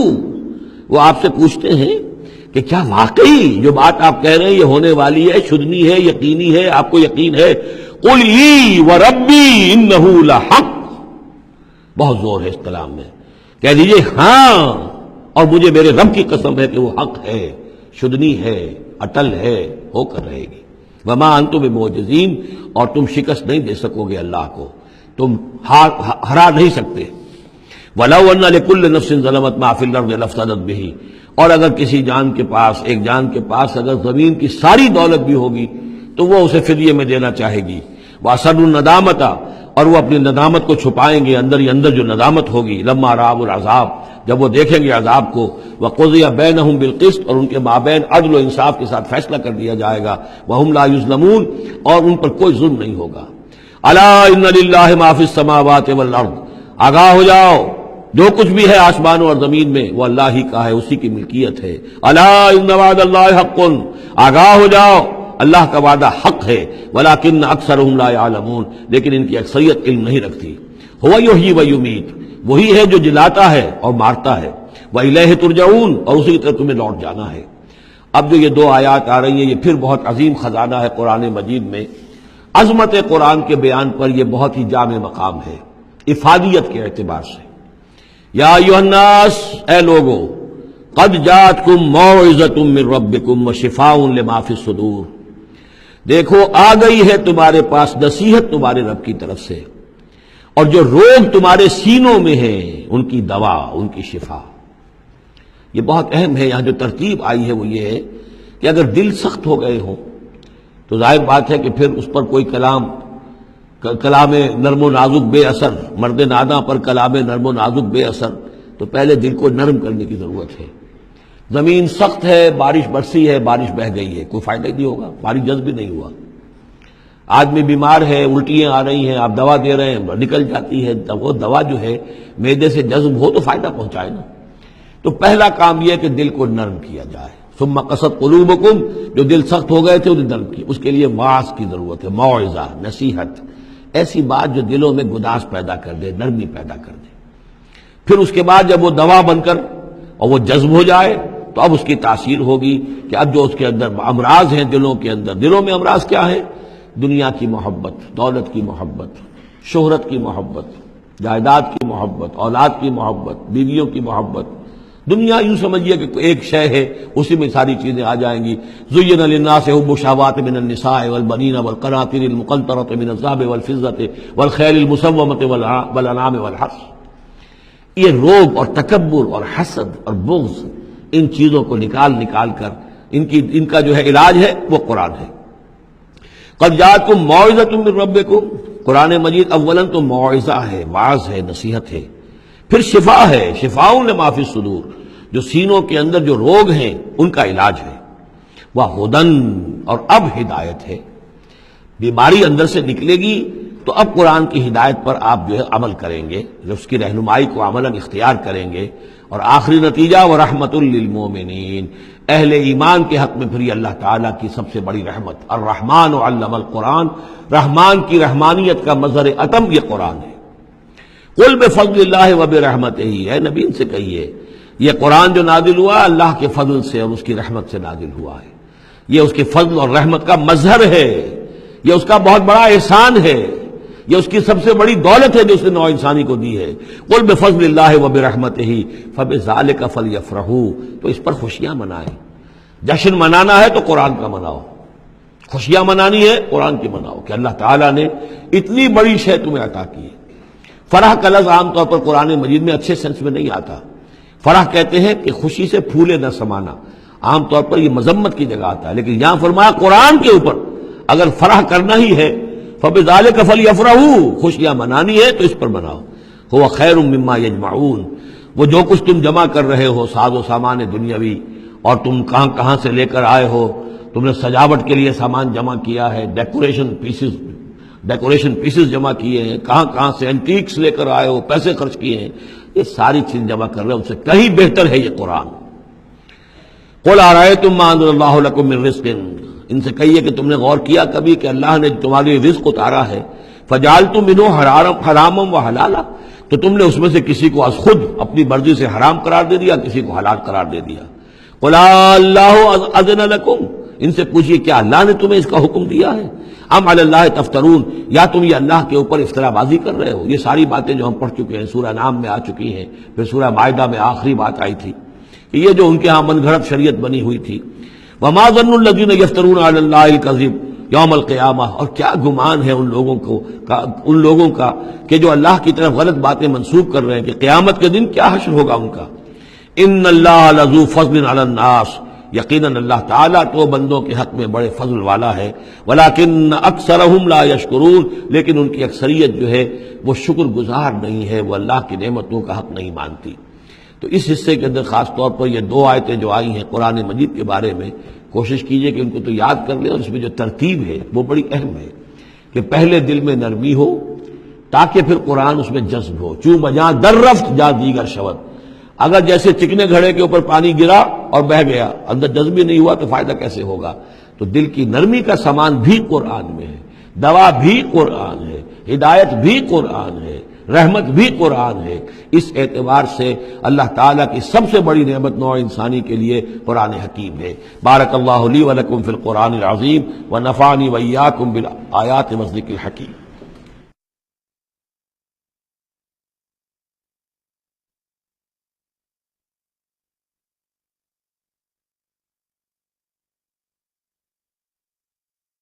وہ آپ سے پوچھتے ہیں کہ کیا واقعی جو بات آپ کہہ رہے ہیں یہ ہونے والی ہے، شدنی ہے، یقینی ہے، آپ کو یقین ہے؟ قُلْ ای وَرَبِّی إِنَّهُ لَحَقٌّ، بہت زور ہے اس کلام میں، کہہ دیجئے ہاں اور مجھے میرے رب کی قسم ہے کہ وہ حق ہے، شدنی ہے، اٹل ہے، ہو کر رہے گی. وما انتم بمعجزین، اور تم شکست نہیں دے سکو گے اللہ کو، تم ہرا نہیں سکتے. وَلَوْ أَنَّ لِكُلِّ نَفْسٍ ظَلَمَتْ مَا فِي الْأَرْضِ لَافْتَدَتْ بِهِ، اور اگر کسی جان کے پاس، ایک جان کے پاس اگر زمین کی ساری دولت بھی ہوگی تو وہ اسے فدیے میں دینا چاہے گی. وَأَسَرُّوا النَّدَامَةَ، اور وہ اپنی ندامت کو چھپائیں گے، اندر ہی اندر جو ندامت ہوگی. لما رأوا العذاب، جب وہ دیکھیں گے عذاب کو. وقضی بینہم بالقسط، اور ان کے مابین عدل و انصاف کے ساتھ فیصلہ کر دیا جائے گا. وہم لا یظلمون، اور ان پر کوئی ظلم نہیں ہوگا. الا ان للہ ما فی السماوات والارض، آگاہ ہو جاؤ جو کچھ بھی ہے آسمانوں اور زمین میں وہ اللہ ہی کا ہے، اسی کی ملکیت ہے. الا ان وعد اللہ حق، آگاہ ہو جاؤ اللہ کا وعدہ حق ہے. ولکن اکثرهم لا يعلمون، لیکن ان کی اکثریت علم نہیں رکھتی. هو یحیی و یمیت، وہی ہے جو جلاتا ہے اور مارتا ہے. وإلیہ ترجعون، اور اسی طرح تمہیں لوٹ جانا ہے. اب جو یہ دو آیات آ رہی ہیں یہ پھر بہت عظیم خزانہ ہے قرآن مجید میں. عظمت قرآن کے بیان پر یہ بہت ہی جامع مقام ہے افادیت کے اعتبار سے. یا ایھا الناس، اے لوگو، قد جاءتکم موعظۃ من ربکم وشفاء لما فی الصدور، دیکھو آ گئی ہے تمہارے پاس نصیحت تمہارے رب کی طرف سے، اور جو روگ تمہارے سینوں میں ہیں ان کی دوا، ان کی شفا. یہ بہت اہم ہے. یہاں جو ترتیب آئی ہے وہ یہ ہے کہ اگر دل سخت ہو گئے ہوں تو ظاہر بات ہے کہ پھر اس پر کوئی کلام نرم و نازک بے اثر، مرد ناداں پر کلام نرم و نازک بے اثر، تو پہلے دل کو نرم کرنے کی ضرورت ہے. زمین سخت ہے، بارش برسی ہے، بارش بہہ گئی ہے، کوئی فائدہ ہی نہیں ہوگا، بارش جذب بھی نہیں ہوا. آدمی بیمار ہے، الٹیاں آ رہی ہیں، آپ دوا دے رہے ہیں، نکل جاتی ہے، وہ دوا جو ہے معدے سے جذب ہو تو فائدہ پہنچائے نا. تو پہلا کام یہ کہ دل کو نرم کیا جائے. ثم قست قلوبکم، جو دل سخت ہو گئے تھے انہیں نرم کیا. اس کے لیے واعظ کی ضرورت ہے، موعظہ، نصیحت، ایسی بات جو دلوں میں گداز پیدا کر دے، نرمی پیدا کر دے. پھر اس کے بعد جب وہ دوا بن کر اور وہ جذب ہو جائے تو اب اس کی تاثیر ہوگی کہ اب جو اس کے اندر امراض ہیں دلوں کے اندر، دلوں میں امراض کیا ہے؟ دنیا کی محبت، دولت کی محبت، شہرت کی محبت، جائیداد کی محبت، اولاد کی محبت، بیویوں کی محبت، دنیا یوں سمجھیے کہ ایک شے ہے، اسی میں ساری چیزیں آ جائیں گی. زین للناس حب الشہوات من النساء والبنین والقناطیر المقنطرۃ من الذهب والفضة والخیل المسومۃ والانعام والحرث. یہ روب اور تکبر اور حسد اور بغض، ان چیزوں کو نکال کر ان کا جو ہے علاج ہے وہ قرآن ہے. قد جاءتکم موعظۃ من ربکم، قرآن مجید اولاً تو موعظہ ہے، واعظ ہے، نصیحت ہے، پھر شفا ہے، شفاء لما فی الصدور، جو سینوں کے اندر جو روگ ہیں ان کا علاج ہے. وہدن، اور اب ہدایت ہے. بیماری اندر سے نکلے گی تو اب قرآن کی ہدایت پر آپ جو ہے عمل کریں گے، اس کی رہنمائی کو عملاً اختیار کریں گے. اور آخری نتیجہ ورحمۃ للمومنین، اہل ایمان کے حق میں پھر یہ اللہ تعالیٰ کی سب سے بڑی رحمت. الرحمن علم القرآن، رحمان کی رحمانیت کا مظہر اتم یہ قرآن ہے. قل بفضل اللہ وبرحمتہ، اے نبی ان سے کہیے یہ قرآن جو نازل ہوا اللہ کے فضل سے اور اس کی رحمت سے نازل ہوا ہے. یہ اس کے فضل اور رحمت کا مظہر ہے، یہ اس کا بہت بڑا احسان ہے، یہ اس کی سب سے بڑی دولت ہے جو اس نے نوع انسانی کو دی ہے. قل بفضل اللہ وبرحمتہ فبذلک فلیفرحوا، تو اس پر خوشیاں منائیں. جشن منانا ہے تو قرآن کا مناؤ، خوشیاں منانی ہے قرآن کی مناؤ کہ اللہ تعالیٰ نے اتنی بڑی شے تمہیں عطا کی ہے. فرح کا لفظ عام طور پر قرآن مجید میں اچھے سینس میں نہیں آتا. فرح کہتے ہیں کہ خوشی سے پھولے نہ سمانا، عام طور پر یہ مذمت کی جگہ آتا ہے، لیکن یہاں فرمایا قرآن کے اوپر اگر فرح کرنا ہی ہے فبذلک فلیفرحوا، خوشیاں منانی ہے تو اس پر مناؤ. هو خیر مما یجمعون، وہ جو کچھ تم جمع کر رہے ہو ساز و سامان دنیاوی، اور تم کہاں سے لے کر آئے ہو، تم نے سجاوٹ کے لیے سامان جمع کیا ہے، ڈیکوریشن پیسز جمع کیے ہیں، کہاں سے اینٹیکس لے کر آئے ہو، پیسے خرچ کیے ہیں، یہ ساری چیز جمع کر رہے ہیں، ان سے کہیں بہتر ہے یہ قرآن. قل ارأیتم ما انزل اللہ لکم من رزق، ان سے کہیے کہ تم نے غور کیا کبھی کہ اللہ نے تمہارے رزق اتارا ہے، فجعلتم منہ حراما وحلالا، تو تم نے اس میں سے کسی کو از خود اپنی مرضی سے حرام قرار دے دیا، کسی کو حلال قرار دے دیا. قل اللہ اذن لکم، ان سے پوچھئے کیا اللہ نے تمہیں اس کا حکم دیا ہے؟ ام علی اللہ تفترون، یا تم یہ اللہ کے اوپر افترا بازی کر رہے ہو. یہ ساری باتیں جو ہم پڑھ چکے ہیں سورہ نام میں آ چکی ہیں، پھر سورہ مائدہ میں آخری بات آئی تھی کہ یہ جو ان کے ہاں من گھڑت شریعت بنی ہوئی تھی. وما ظن الذین یفترون علی اللہ الکذب یوم القیامہ، اور کیا گمان ہے ان لوگوں کا کہ جو اللہ کی طرف غلط باتیں منسوب کر رہے ہیں کہ قیامت کے دن کیا حشر ہوگا ان کا. ان اللہ لذو فضل علی الناس، یقیناً اللہ تعالیٰ تو بندوں کے حق میں بڑے فضل والا ہے. ولیکن اکثرہم لا یشکرون، لیکن ان کی اکثریت جو ہے وہ شکر گزار نہیں ہے، وہ اللہ کی نعمتوں کا حق نہیں مانتی. تو اس حصے کے اندر خاص طور پر یہ دو آیتیں جو آئی ہیں قرآن مجید کے بارے میں، کوشش کیجئے کہ ان کو تو یاد کر لیں، اور اس میں جو ترتیب ہے وہ بڑی اہم ہے کہ پہلے دل میں نرمی ہو تاکہ پھر قرآن اس میں جذب ہو. چوں بجاں در رفت جا دیگر شود، اگر جیسے چکنے گھڑے کے اوپر پانی گرا اور بہہ گیا، اندر جذب ہی نہیں ہوا تو فائدہ کیسے ہوگا؟ تو دل کی نرمی کا سامان بھی قرآن میں ہے، دوا بھی قرآن ہے، ہدایت بھی قرآن ہے، رحمت بھی قرآن ہے. اس اعتبار سے اللہ تعالیٰ کی سب سے بڑی نعمت نوع انسانی کے لیے قرآن حکیم ہے. بارک اللہ لی و لکم فی القرآن العظیم ونفعنی وإیاکم بالآیات والذکر الحکیم.